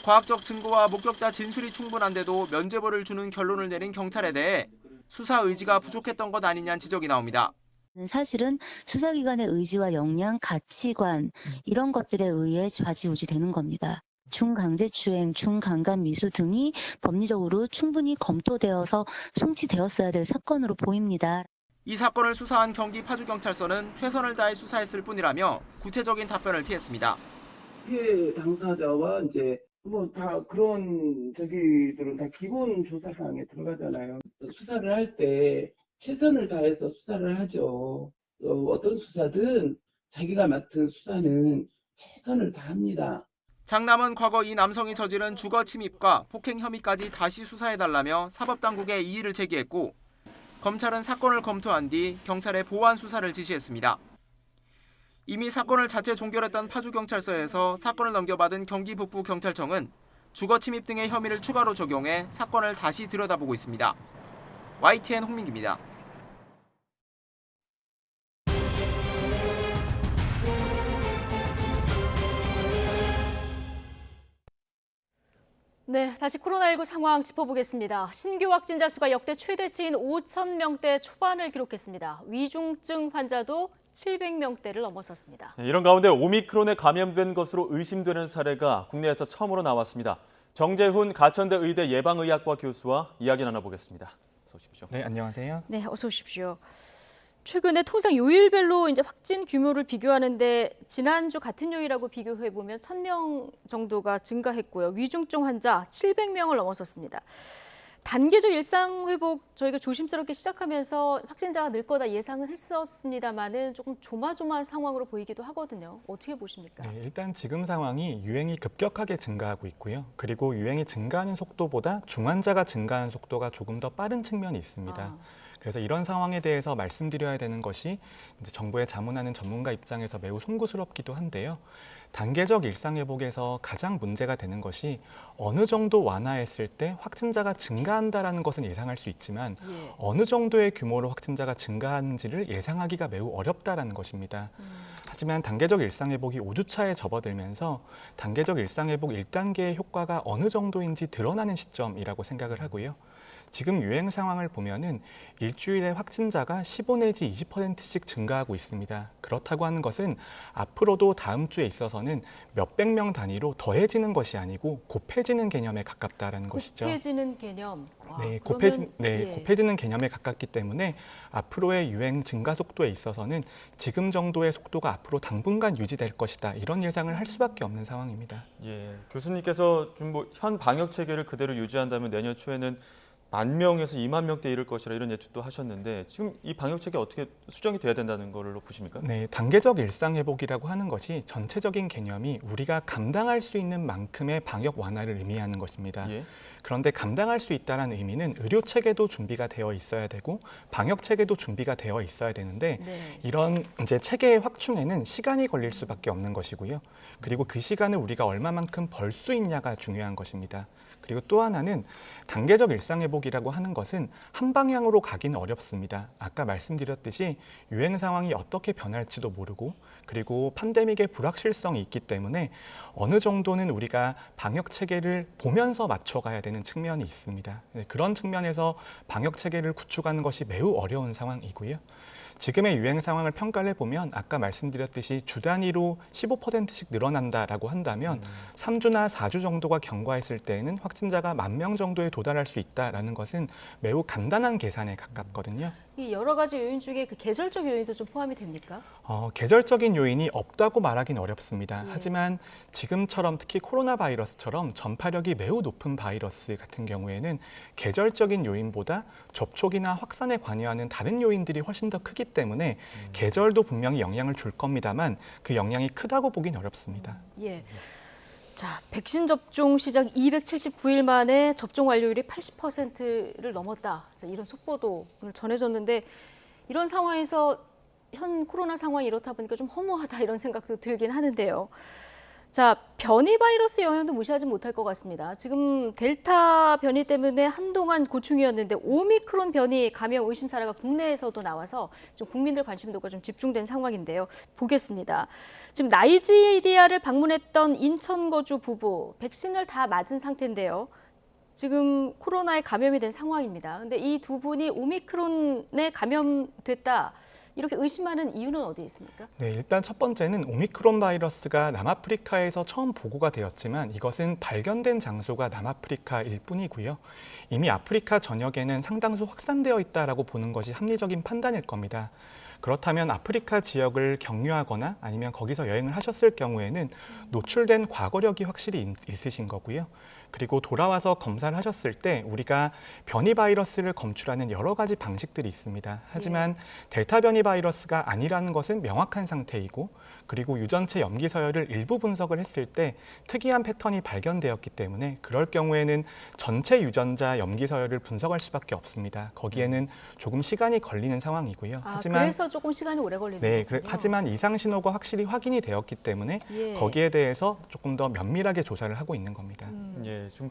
과학적 증거와 목격자 진술이 충분한데도 면죄부를 주는 결론을 내린 경찰에 대해 수사 의지가 부족했던 것 아니냐는 지적이 나옵니다. 사실은 수사기관의 의지와 역량, 가치관 이런 것들에 의해 좌지우지되는 겁니다. 중강제추행, 중강간 미수 등이 법리적으로 충분히 검토되어서 송치되었어야 될 사건으로 보입니다. 이 사건을 수사한 경기 파주경찰서는 최선을 다해 수사했을 뿐이라며 구체적인 답변을 피했습니다. 피해 당사자와 이제 뭐 다 그런 저기들은 다 기본 조사 사항에 들어가잖아요. 수사를 할 때 최선을 다해서 수사를 하죠. 어떤 수사든 자기가 맡은 수사는 최선을 다합니다. 장남은 과거 이 남성이 저지른 주거 침입과 폭행 혐의까지 다시 수사해달라며 사법당국에 이의를 제기했고 검찰은 사건을 검토한 뒤 경찰에 보완 수사를 지시했습니다. 이미 사건을 자체 종결했던 파주경찰서에서 사건을 넘겨받은 경기북부경찰청은 주거 침입 등의 혐의를 추가로 적용해 사건을 다시 들여다보고 있습니다. YTN 홍민기입니다. 네, 다시 코로나19 상황 짚어보겠습니다. 신규 확진자 수가 역대 최대치인 5,000명대 초반을 기록했습니다. 위중증 환자도 700명대를 넘어섰습니다. 이런 가운데 오미크론에 감염된 것으로 의심되는 사례가 국내에서 처음으로 나왔습니다. 정재훈 가천대 의대 예방의학과 교수와 이야기 나눠보겠습니다. 어서 오십시오. 네, 안녕하세요. 네, 어서 오십시오. 최근에 통상 요일별로 이제 확진 규모를 비교하는데 지난주 같은 요일하고 비교해 보면 1,000명 정도가 증가했고요. 위중증 환자 700명을 넘어섰습니다. 단계적 일상 회복 저희가 조심스럽게 시작하면서 확진자가 늘 거다 예상은 했었습니다만은 조금 조마조마한 상황으로 보이기도 하거든요. 어떻게 보십니까? 네, 일단 지금 상황이 유행이 급격하게 증가하고 있고요. 그리고 유행이 증가하는 속도보다 중환자가 증가하는 속도가 조금 더 빠른 측면이 있습니다. 그래서 이런 상황에 대해서 말씀드려야 되는 것이 이제 정부에 자문하는 전문가 입장에서 매우 송구스럽기도 한데요. 단계적 일상회복에서 가장 문제가 되는 것이 어느 정도 완화했을 때 확진자가 증가한다는 것은 예상할 수 있지만 어느 정도의 규모로 확진자가 증가하는지를 예상하기가 매우 어렵다는 것입니다. 하지만 단계적 일상회복이 5주차에 접어들면서 단계적 일상회복 1단계의 효과가 어느 정도인지 드러나는 시점이라고 생각을 하고요. 지금 유행 상황을 보면은 일주일에 확진자가 15 내지 20%씩 증가하고 있습니다. 그렇다고 하는 것은 앞으로도 다음 주에 있어서는 몇백 명 단위로 더해지는 것이 아니고 곱해지는 개념에 가깝다라는 것이죠. 곱해지는 개념. 네, 곱해지는 개념에 가깝기 때문에 앞으로의 유행 증가 속도에 있어서는 지금 정도의 속도가 앞으로 당분간 유지될 것이다. 이런 예상을 할 수밖에 없는 상황입니다. 예, 교수님께서 좀 현 방역 체계를 그대로 유지한다면 내년 초에는 10,000명에서 20,000명대 이를 것이라 이런 예측도 하셨는데 지금 이 방역 체계 어떻게 수정이 돼야 된다는 걸로 보십니까? 네, 단계적 일상 회복이라고 하는 것이 전체적인 개념이 우리가 감당할 수 있는 만큼의 방역 완화를 의미하는 것입니다. 예. 그런데 감당할 수 있다는 의미는 의료 체계도 준비가 되어 있어야 되고 방역 체계도 준비가 되어 있어야 되는데 이런 이제 체계의 확충에는 시간이 걸릴 수밖에 없는 것이고요. 그리고 그 시간을 우리가 얼마만큼 벌 수 있냐가 중요한 것입니다. 그리고 또 하나는 단계적 일상회복이라고 하는 것은 한 방향으로 가긴 어렵습니다. 아까 말씀드렸듯이 유행 상황이 어떻게 변할지도 모르고 그리고 팬데믹의 불확실성이 있기 때문에 어느 정도는 우리가 방역 체계를 보면서 맞춰가야 되는 측면이 있습니다. 그런 측면에서 방역 체계를 구축하는 것이 매우 어려운 상황이고요. 지금의 유행 상황을 평가를 해보면 아까 말씀드렸듯이 주 단위로 15%씩 늘어난다라고 한다면 3주나 4주 정도가 경과했을 때에는 확진자가 10,000명 정도에 도달할 수 있다라는 것은 매우 간단한 계산에 가깝거든요. 이 여러 가지 요인 중에 그 계절적 요인도 좀 포함이 됩니까? 계절적인 요인이 없다고 말하기는 어렵습니다. 하지만 지금처럼 특히 코로나 바이러스처럼 전파력이 매우 높은 바이러스 같은 경우에는 계절적인 요인보다 접촉이나 확산에 관여하는 다른 요인들이 훨씬 더 크기 때문에 계절도 분명히 영향을 줄 겁니다만 그 영향이 크다고 보긴 어렵습니다. 예. 자, 백신 접종 시작 279일 만에 접종 완료율이 80%를 넘었다. 자, 이런 속보도 오늘 전해졌는데 이런 상황에서 현 코로나 상황이 이렇다 보니까 좀 허무하다 이런 생각도 들긴 하는데요. 자, 변이 바이러스 영향도 무시하지 못할 것 같습니다. 지금 델타 변이 때문에 한동안 고충이었는데 오미크론 변이 감염 의심 사례가 국내에서도 나와서 좀 국민들 관심도가 좀 집중된 상황인데요. 보겠습니다. 지금 나이지리아를 방문했던 인천 거주 부부 백신을 다 맞은 상태인데요. 지금 코로나에 감염이 된 상황입니다. 근데 이 두 분이 오미크론에 감염됐다. 이렇게 의심하는 이유는 어디에 있습니까? 네, 일단 첫 번째는 오미크론 바이러스가 남아프리카에서 처음 보고가 되었지만 이것은 발견된 장소가 남아프리카일 뿐이고요. 이미 아프리카 전역에는 상당수 확산되어 있다라고 보는 것이 합리적인 판단일 겁니다. 그렇다면 아프리카 지역을 경유하거나 아니면 거기서 여행을 하셨을 경우에는 노출된 과거력이 확실히 있으신 거고요. 그리고 돌아와서 검사를 하셨을 때 우리가 변이 바이러스를 검출하는 여러 가지 방식들이 있습니다. 하지만 델타 변이 바이러스가 아니라는 것은 명확한 상태이고 그리고 유전체 염기 서열을 일부 분석을 했을 때 특이한 패턴이 발견되었기 때문에 그럴 경우에는 전체 유전자 염기 서열을 분석할 수밖에 없습니다. 거기에는 조금 시간이 걸리는 상황이고요. 하지만 그래서 조금 시간이 오래 걸리는 거군요. 하지만 이상 신호가 확실히 확인이 되었기 때문에 거기에 대해서 조금 더 면밀하게 조사를 하고 있는 겁니다. 예, 지금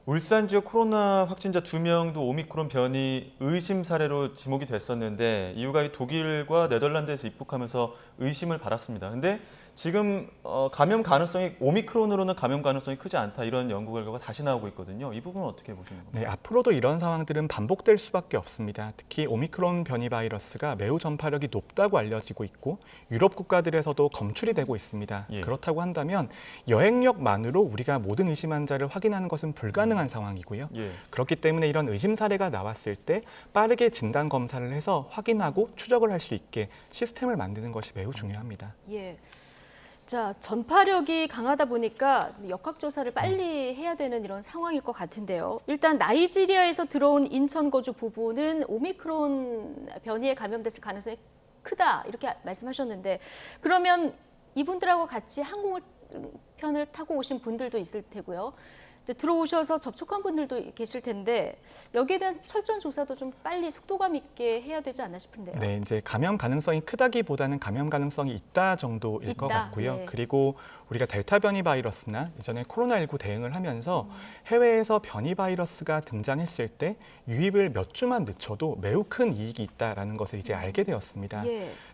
울산 지역 코로나 확진자 2명도 오미크론 변이 의심 사례로 지목이 됐었는데 이유가 독일과 네덜란드에서 입국하면서 의심을 받았습니다. 근데 지금 감염 가능성이 오미크론으로는 감염 가능성이 크지 않다 이런 연구 결과가 다시 나오고 있거든요. 이 부분은 어떻게 보시는 건가요? 네, 앞으로도 이런 상황들은 반복될 수밖에 없습니다. 특히 오미크론 변이 바이러스가 매우 전파력이 높다고 알려지고 있고 유럽 국가들에서도 검출이 되고 있습니다. 그렇다고 한다면 여행력만으로 우리가 모든 의심 환자를 확인하는 것은 불가능한 상황이고요. 그렇기 때문에 이런 의심 사례가 나왔을 때 빠르게 진단 검사를 해서 확인하고 추적을 할 수 있게 시스템을 만드는 것이 매우 중요합니다. 예. 자, 전파력이 강하다 보니까 역학조사를 빨리 해야 되는 이런 상황일 것 같은데요. 일단 나이지리아에서 들어온 인천 거주 부부는 오미크론 변이에 감염됐을 가능성이 크다 이렇게 말씀하셨는데 그러면 이분들하고 같이 항공편을 타고 오신 분들도 있을 테고요. 이제 들어오셔서 접촉한 분들도 계실 텐데 여기에 대한 철저한 조사도 좀 빨리 속도감 있게 해야 되지 않나 싶은데요. 네, 이제 감염 가능성이 크다기보다는 감염 가능성이 있다 정도일 것 같고요. 그리고 우리가 델타 변이 바이러스나 이전에 코로나19 대응을 하면서 해외에서 변이 바이러스가 등장했을 때 유입을 몇 주만 늦춰도 매우 큰 이익이 있다라는 것을 이제 알게 되었습니다.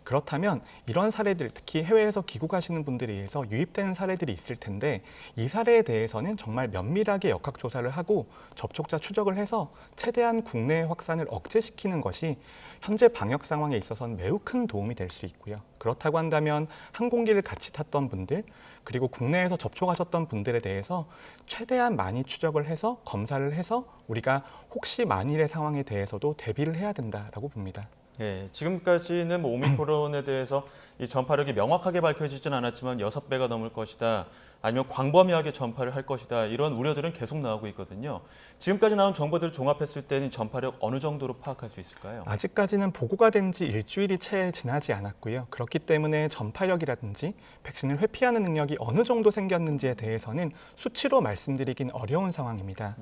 그렇다면 이런 사례들, 특히 해외에서 귀국하시는 분들에 의해서 유입되는 사례들이 있을 텐데 이 사례에 대해서는 정말 면밀하게 역학조사를 하고 접촉자 추적을 해서 최대한 국내 확산을 억제시키는 것이 현재 방역 상황에 있어서는 매우 큰 도움이 될 수 있고요. 그렇다고 한다면 항공기를 같이 탔던 분들 그리고 국내에서 접촉하셨던 분들에 대해서 최대한 많이 추적을 해서 검사를 해서 우리가 혹시 만일의 상황에 대해서도 대비를 해야 된다라고 봅니다. 네, 지금까지는 오미크론에 대해서 이 전파력이 명확하게 밝혀지지는 않았지만 6배가 넘을 것이다. 아니면 광범위하게 전파를 할 것이다. 이런 우려들은 계속 나오고 있거든요. 지금까지 나온 정보들을 종합했을 때는 전파력 어느 정도로 파악할 수 있을까요? 아직까지는 보고가 된 지 일주일이 채 지나지 않았고요. 그렇기 때문에 전파력이라든지 백신을 회피하는 능력이 어느 정도 생겼는지에 대해서는 수치로 말씀드리긴 어려운 상황입니다.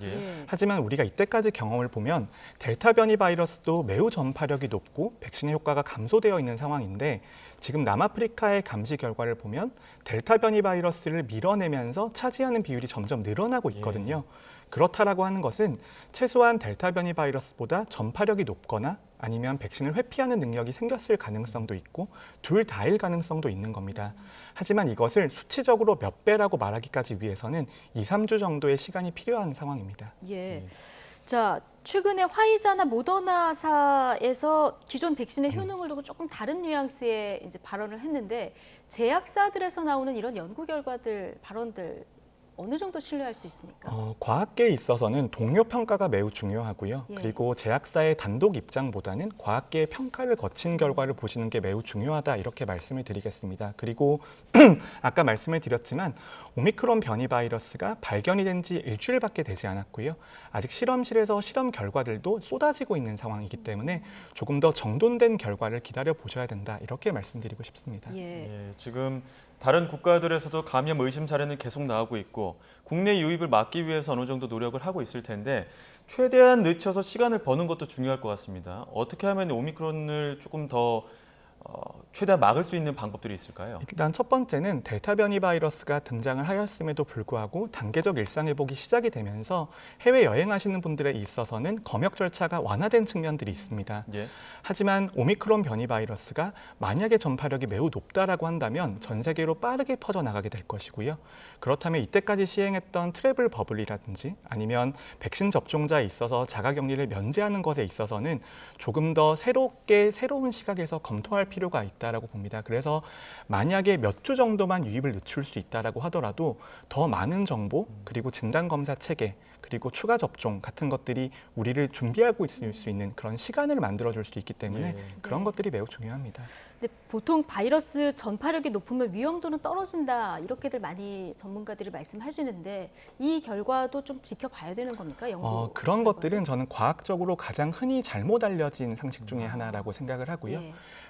하지만 우리가 이때까지 경험을 보면 델타 변이 바이러스도 매우 전파력이 높고 백신의 효과가 감소되어 있는 상황인데 지금 남아프리카의 감시 결과를 보면 델타 변이 바이러스를 밀어내면서 차지하는 비율이 점점 늘어나고 있거든요. 그렇다라고 하는 것은 최소한 델타 변이 바이러스보다 전파력이 높거나 아니면 백신을 회피하는 능력이 생겼을 가능성도 있고 둘 다일 가능성도 있는 겁니다. 하지만 이것을 수치적으로 몇 배라고 말하기까지 위해서는 2, 3주 정도의 시간이 필요한 상황입니다. 예. 자, 최근에 화이자나 모더나사에서 기존 백신의 효능을 두고 조금 다른 뉘앙스의 이제 발언을 했는데 제약사들에서 나오는 이런 연구 결과들, 발언들 어느 정도 신뢰할 수 있습니까? 과학계에 있어서는 동료 평가가 매우 중요하고요. 예. 그리고 제약사의 단독 입장보다는 과학계의 평가를 거친 결과를 보시는 게 매우 중요하다 이렇게 말씀을 드리겠습니다. 그리고 아까 말씀을 드렸지만 오미크론 변이 바이러스가 발견이 된 지 일주일밖에 되지 않았고요. 아직 실험실에서 실험 결과들도 쏟아지고 있는 상황이기 때문에 조금 더 정돈된 결과를 기다려 보셔야 된다 이렇게 말씀드리고 싶습니다. 예, 지금 다른 국가들에서도 감염 의심 사례는 계속 나오고 있고 국내 유입을 막기 위해서 어느 정도 노력을 하고 있을 텐데 최대한 늦춰서 시간을 버는 것도 중요할 것 같습니다. 어떻게 하면 오미크론을 조금 더 최대한 막을 수 있는 방법들이 있을까요? 일단 첫 번째는 델타 변이 바이러스가 등장을 하였음에도 불구하고 단계적 일상회복이 시작이 되면서 해외 여행하시는 분들에 있어서는 검역 절차가 완화된 측면들이 있습니다. 하지만 오미크론 변이 바이러스가 만약에 전파력이 매우 높다라고 한다면 전 세계로 빠르게 퍼져나가게 될 것이고요. 그렇다면 이때까지 시행했던 트래블 버블이라든지 아니면 백신 접종자에 있어서 자가격리를 면제하는 것에 있어서는 조금 더 새로운 시각에서 검토할 필요가 있다라고 봅니다. 그래서 만약에 몇 주 정도만 유입을 늦출 수 있다라고 하더라도 더 많은 정보 그리고 진단 검사 체계 그리고 추가 접종 같은 것들이 우리를 준비하고 있을 수 있는 그런 시간을 만들어줄 수 있기 때문에 그런 것들이 매우 중요합니다. 근데 보통 바이러스 전파력이 높으면 위험도는 떨어진다 이렇게들 많이 전문가들이 말씀하시는데 이 결과도 좀 지켜봐야 되는 겁니까? 그런 것들은 저는 과학적으로 가장 흔히 잘못 알려진 상식 중에 하나라고 생각을 하고요.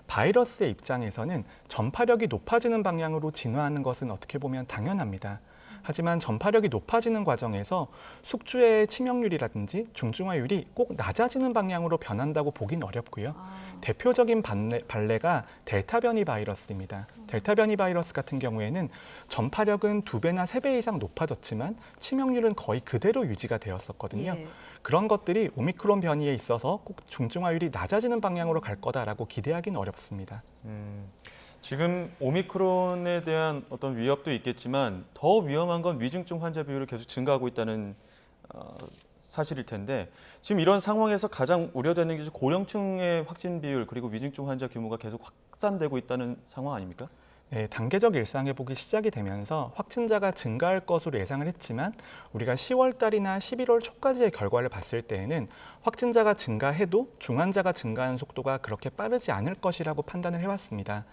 바이러스의 입장에서는 전파력이 높아지는 방향으로 진화하는 것은 어떻게 보면 당연합니다. 하지만 전파력이 높아지는 과정에서 숙주의 치명률이라든지 중증화율이 꼭 낮아지는 방향으로 변한다고 보긴 어렵고요. 대표적인 발레가 델타 변이 바이러스입니다. 델타 변이 바이러스 같은 경우에는 전파력은 2배나 3배 이상 높아졌지만 치명률은 거의 그대로 유지가 되었었거든요. 그런 것들이 오미크론 변이에 있어서 꼭 중증화율이 낮아지는 방향으로 갈 거다라고 기대하기는 어렵습니다. 지금 오미크론에 대한 어떤 위협도 있겠지만 더 위험한 건 위중증 환자 비율이 계속 증가하고 있다는 사실일 텐데 지금 이런 상황에서 가장 우려되는 게 고령층의 확진 비율 그리고 위중증 환자 규모가 계속 확산되고 있다는 상황 아닙니까? 네, 단계적 일상회복이 시작이 되면서 확진자가 증가할 것으로 예상을 했지만 우리가 10월 달이나 11월 초까지의 결과를 봤을 때에는 확진자가 증가해도 중환자가 증가하는 속도가 그렇게 빠르지 않을 것이라고 판단을 해왔습니다.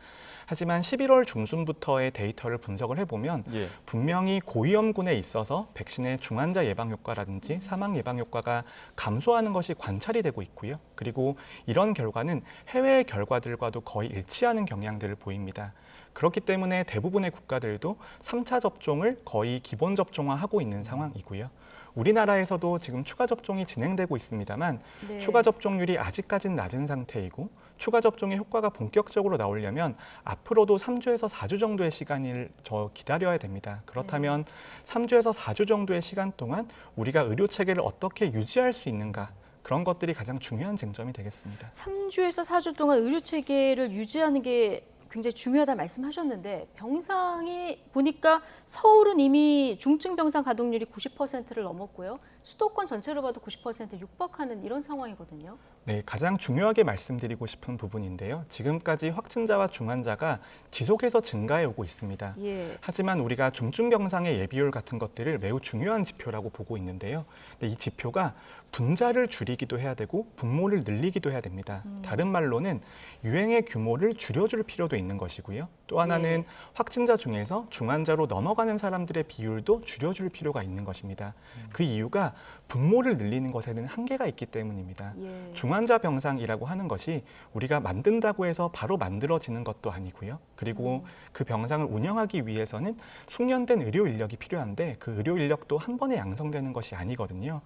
하지만 11월 중순부터의 데이터를 분석을 해보면 분명히 고위험군에 있어서 백신의 중환자 예방 효과라든지 사망 예방 효과가 감소하는 것이 관찰이 되고 있고요. 그리고 이런 결과는 해외 결과들과도 거의 일치하는 경향들을 보입니다. 그렇기 때문에 대부분의 국가들도 3차 접종을 거의 기본 접종화하고 있는 상황이고요. 우리나라에서도 지금 추가 접종이 진행되고 있습니다만 추가 접종률이 아직까지는 낮은 상태이고 추가 접종의 효과가 본격적으로 나오려면 앞으로도 3주에서 4주 정도의 시간을 기다려야 됩니다. 그렇다면 3주에서 4주 정도의 시간 동안 우리가 의료 체계를 어떻게 유지할 수 있는가 그런 것들이 가장 중요한 쟁점이 되겠습니다. 3주에서 4주 동안 의료 체계를 유지하는 게 굉장히 중요하다 말씀하셨는데 병상이 보니까 서울은 이미 중증 병상 가동률이 90%를 넘었고요. 수도권 전체로 봐도 90% 육박하는 이런 상황이거든요. 네, 가장 중요하게 말씀드리고 싶은 부분인데요. 지금까지 확진자와 중환자가 지속해서 증가해 오고 있습니다. 예. 하지만 우리가 중증병상의 예비율 같은 것들을 매우 중요한 지표라고 보고 있는데요. 근데 이 지표가 분자를 줄이기도 해야 되고 분모를 늘리기도 해야 됩니다. 다른 말로는 유행의 규모를 줄여줄 필요도 있는 것이고요. 또 하나는 확진자 중에서 중환자로 넘어가는 사람들의 비율도 줄여줄 필요가 있는 것입니다. 그 이유가 분모를 늘리는 것에는 한계가 있기 때문입니다. 중환자 병상이라고 하는 것이 우리가 만든다고 해서 바로 만들어지는 것도 아니고요. 그리고 그 병상을 운영하기 위해서는 숙련된 의료 인력이 필요한데 그 의료 인력도 한 번에 양성되는 것이 아니거든요.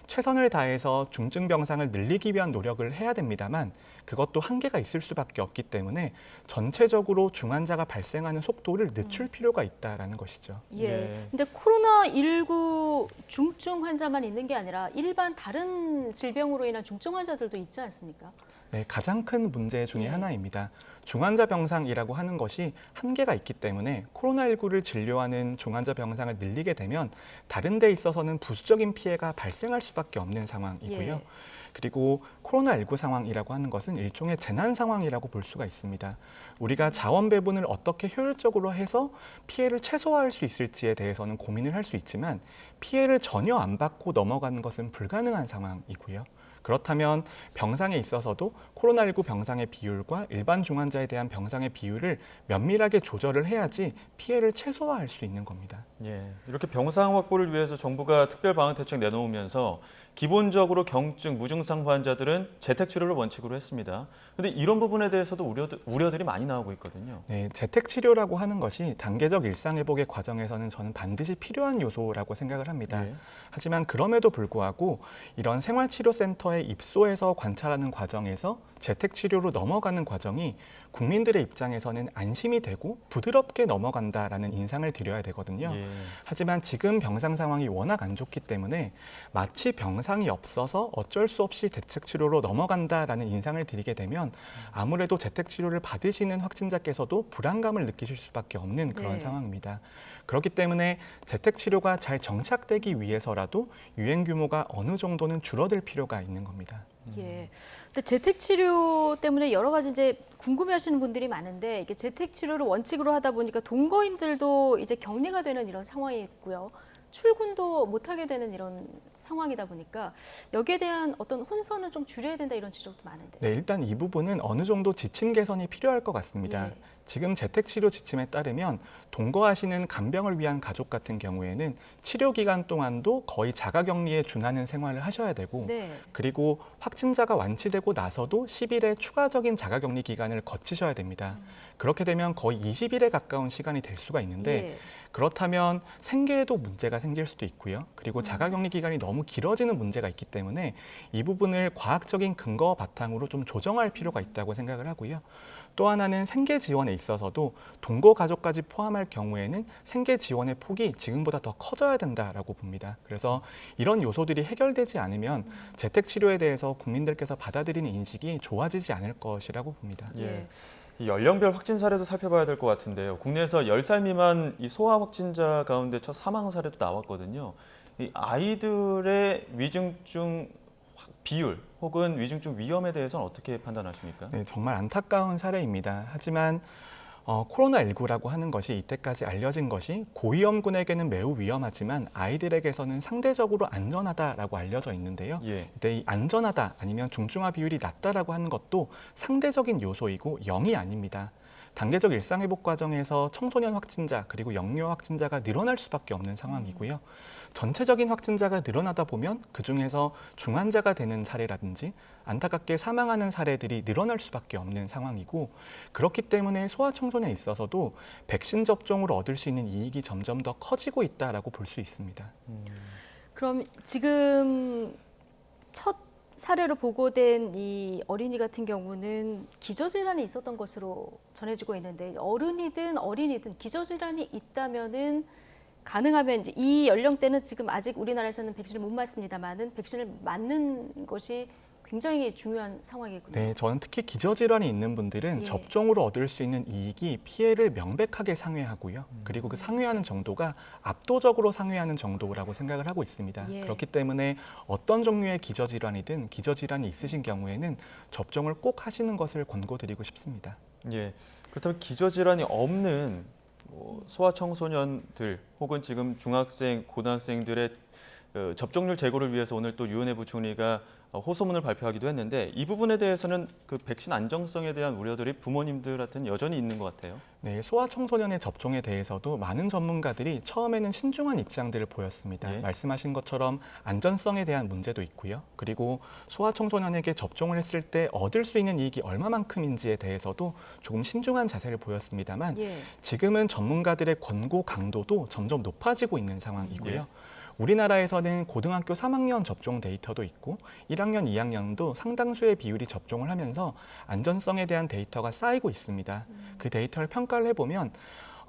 최선을 다해서 중증 병상을 늘리기 위한 노력을 해야 됩니다만 그것도 한계가 있을 수밖에 없기 때문에 전체적으로 중환자가 발생하는 속도를 늦출 필요가 있다라는 것이죠. 예. 근데 코로나19 중증 환자만 있는 게 아니라 일반 다른 질병으로 인한 중증 환자들도 있지 않습니까? 네, 가장 큰 문제 중에 하나입니다. 중환자 병상이라고 하는 것이 한계가 있기 때문에 코로나19를 진료하는 중환자 병상을 늘리게 되면 다른 데 있어서는 부수적인 피해가 발생할 수밖에 없는 상황이고요. 그리고 코로나19 상황이라고 하는 것은 일종의 재난 상황이라고 볼 수가 있습니다. 우리가 자원 배분을 어떻게 효율적으로 해서 피해를 최소화할 수 있을지에 대해서는 고민을 할 수 있지만 피해를 전혀 안 받고 넘어가는 것은 불가능한 상황이고요. 그렇다면 병상에 있어서도 코로나19 병상의 비율과 일반 중환자에 대한 병상의 비율을 면밀하게 조절을 해야지 피해를 최소화할 수 있는 겁니다. 예, 이렇게 병상 확보를 위해서 정부가 특별 방역 대책 내놓으면서 기본적으로 경증, 무증상 환자들은 재택 치료를 원칙으로 했습니다. 그런데 이런 부분에 대해서도 우려들이 많이 나오고 있거든요. 네, 재택 치료라고 하는 것이 단계적 일상 회복의 과정에서는 저는 반드시 필요한 요소라고 생각을 합니다. 하지만 그럼에도 불구하고 이런 생활치료센터에 입소해서 관찰하는 과정에서 재택 치료로 넘어가는 과정이 국민들의 입장에서는 안심이 되고 부드럽게 넘어간다라는 인상을 드려야 되거든요. 하지만 지금 병상 상황이 워낙 안 좋기 때문에 마치 병상이 없어서 어쩔 수 없이 재택 치료로 넘어간다라는 인상을 드리게 되면 아무래도 재택 치료를 받으시는 확진자께서도 불안감을 느끼실 수밖에 없는 그런 상황입니다. 그렇기 때문에 재택 치료가 잘 정착되기 위해서라도 유행 규모가 어느 정도는 줄어들 필요가 있는 겁니다. 예. 근데 재택 치료 때문에 여러 가지 이제 궁금해하시는 분들이 많은데 이게 재택 치료를 원칙으로 하다 보니까 동거인들도 이제 격리가 되는 이런 상황이 있고요. 출근도 못하게 되는 이런 상황이다 보니까 여기에 대한 어떤 혼선을 좀 줄여야 된다 이런 지적도 많은데. 네, 일단 이 부분은 어느 정도 지침 개선이 필요할 것 같습니다. 지금 재택치료 지침에 따르면 동거하시는 간병을 위한 가족 같은 경우에는 치료 기간 동안도 거의 자가격리에 준하는 생활을 하셔야 되고 그리고 확진자가 완치되고 나서도 10일의 추가적인 자가격리 기간을 거치셔야 됩니다. 그렇게 되면 거의 20일에 가까운 시간이 될 수가 있는데 그렇다면 생계에도 문제가 생길 수도 있고요. 그리고 자가격리 기간이 너무 길어지는 문제가 있기 때문에 이 부분을 과학적인 근거 바탕으로 좀 조정할 필요가 있다고 생각을 하고요. 또 하나는 생계 지원에 있어서도 동거 가족까지 포함할 경우에는 생계 지원의 폭이 지금보다 더 커져야 된다라고 봅니다. 그래서 이런 요소들이 해결되지 않으면 재택 치료에 대해서 국민들께서 받아들이는 인식이 좋아지지 않을 것이라고 봅니다. 이 연령별 확진 사례도 살펴봐야 될 것 같은데요. 국내에서 10살 미만 이 소아 확진자 가운데 첫 사망 사례도 나왔거든요. 이 아이들의 위중증 비율 혹은 위중증 위험에 대해서는 어떻게 판단하십니까? 네, 정말 안타까운 사례입니다. 하지만 코로나19라고 하는 것이 이때까지 알려진 것이 고위험군에게는 매우 위험하지만 아이들에게서는 상대적으로 안전하다라고 알려져 있는데요. 이때 이 안전하다 아니면 중증화 비율이 낮다라고 하는 것도 상대적인 요소이고 0이 아닙니다. 단계적 일상회복 과정에서 청소년 확진자 그리고 영유아 확진자가 늘어날 수밖에 없는 상황이고요. 전체적인 확진자가 늘어나다 보면 그중에서 중환자가 되는 사례라든지 안타깝게 사망하는 사례들이 늘어날 수밖에 없는 상황이고 그렇기 때문에 소아청소년에 있어서도 백신 접종으로 얻을 수 있는 이익이 점점 더 커지고 있다라고 볼 수 있습니다. 그럼 지금 첫 사례로 보고된 이 어린이 같은 경우는 기저질환이 있었던 것으로 전해지고 있는데 어른이든 어린이든 기저질환이 있다면은 가능하면 이제 이 연령대는 지금 아직 우리나라에서는 백신을 못 맞습니다만은 백신을 맞는 것이 굉장히 중요한 상황이군요. 네, 저는 특히 기저질환이 있는 분들은 예. 접종으로 얻을 수 있는 이익이 피해를 명백하게 상회하고요. 그리고 그 상회하는 정도가 압도적으로 상회하는 정도라고 생각을 하고 있습니다. 예. 그렇기 때문에 어떤 종류의 기저질환이든 기저질환이 있으신 경우에는 접종을 꼭 하시는 것을 권고드리고 싶습니다. 예. 그렇다면 기저질환이 없는 소아청소년들 혹은 지금 중학생, 고등학생들의 접종률 제고를 위해서 오늘 또 유은혜 부총리가 호소문을 발표하기도 했는데 이 부분에 대해서는 그 백신 안정성에 대한 우려들이 부모님들한테는 여전히 있는 것 같아요. 네, 소아청소년의 접종에 대해서도 많은 전문가들이 처음에는 신중한 입장들을 보였습니다. 예. 말씀하신 것처럼 안전성에 대한 문제도 있고요. 그리고 소아청소년에게 접종을 했을 때 얻을 수 있는 이익이 얼마만큼인지에 대해서도 조금 신중한 자세를 보였습니다만 예. 지금은 전문가들의 권고 강도도 점점 높아지고 있는 상황이고요. 예. 우리나라에서는 고등학교 3학년 접종 데이터도 있고 1학년, 2학년도 상당수의 비율이 접종을 하면서 안전성에 대한 데이터가 쌓이고 있습니다. 그 데이터를 평가를 해보면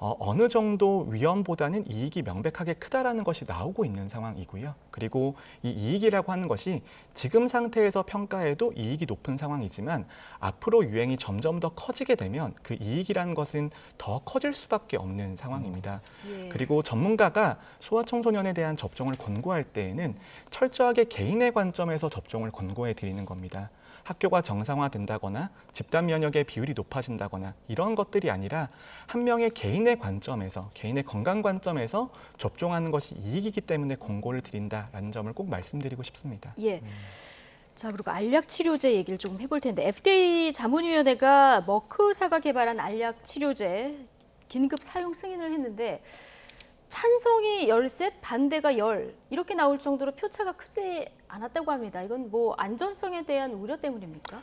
어느 정도 위험보다는 이익이 명백하게 크다라는 것이 나오고 있는 상황이고요. 그리고 이 이익이라고 하는 것이 지금 상태에서 평가해도 이익이 높은 상황이지만 앞으로 유행이 점점 더 커지게 되면 그 이익이라는 것은 더 커질 수밖에 없는 상황입니다. 예. 그리고 전문가가 소아청소년에 대한 접종을 권고할 때에는 철저하게 개인의 관점에서 접종을 권고해 드리는 겁니다. 학교가 정상화된다거나 집단 면역의 비율이 높아진다거나 이런 것들이 아니라 한 명의 개인의 관점에서, 개인의 건강 관점에서 접종하는 것이 이익이기 때문에 권고를 드린다라는 점을 꼭 말씀드리고 싶습니다. 예. 자, 그리고 알약 치료제 얘기를 조금 해볼 텐데 FDA 자문위원회가 머크사가 개발한 알약 치료제 긴급 사용 승인을 했는데 찬성이 10셋, 반대가 10 이렇게 나올 정도로 표차가 크지 않았다고 합니다. 이건 뭐 안전성에 대한 우려 때문입니까?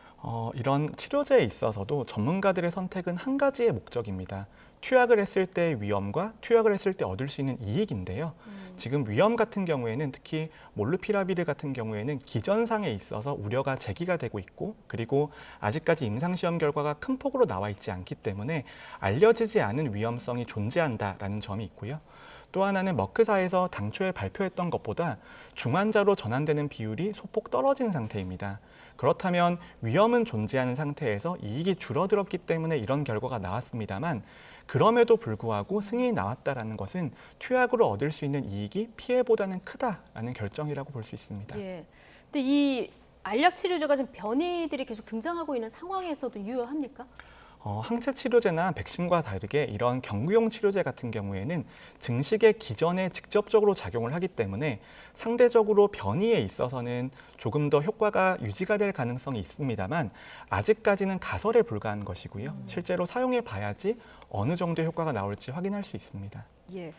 이런 치료제에 있어서도 전문가들의 선택은 한 가지의 목적입니다. 투약을 했을 때 위험과 투약을 했을 때 얻을 수 있는 이익인데요. 지금 위험 같은 경우에는 특히 몰누피라비르 같은 경우에는 기전상에 있어서 우려가 제기가 되고 있고 그리고 아직까지 임상시험 결과가 큰 폭으로 나와 있지 않기 때문에 알려지지 않은 위험성이 존재한다라는 점이 있고요. 또 하나는 머크사에서 당초에 발표했던 것보다 중환자로 전환되는 비율이 소폭 떨어진 상태입니다. 그렇다면 위험은 존재하는 상태에서 이익이 줄어들었기 때문에 이런 결과가 나왔습니다만 그럼에도 불구하고 승인이 나왔다는 것은 투약으로 얻을 수 있는 이익이 피해보다는 크다라는 결정이라고 볼 수 있습니다. 예. 근데 이 알약 치료제가 지금 변이들이 계속 등장하고 있는 상황에서도 유효합니까? 항체 치료제나 백신과 다르게 이런 경구용 치료제 같은 경우에는 증식의 기전에 직접적으로 작용을 하기 때문에 상대적으로 변이에 있어서는 조금 더 효과가 유지가 될 가능성이 있습니다만 아직까지는 가설에 불과한 것이고요. 실제로 사용해 봐야지 어느 정도의 효과가 나올지 확인할 수 있습니다. 예.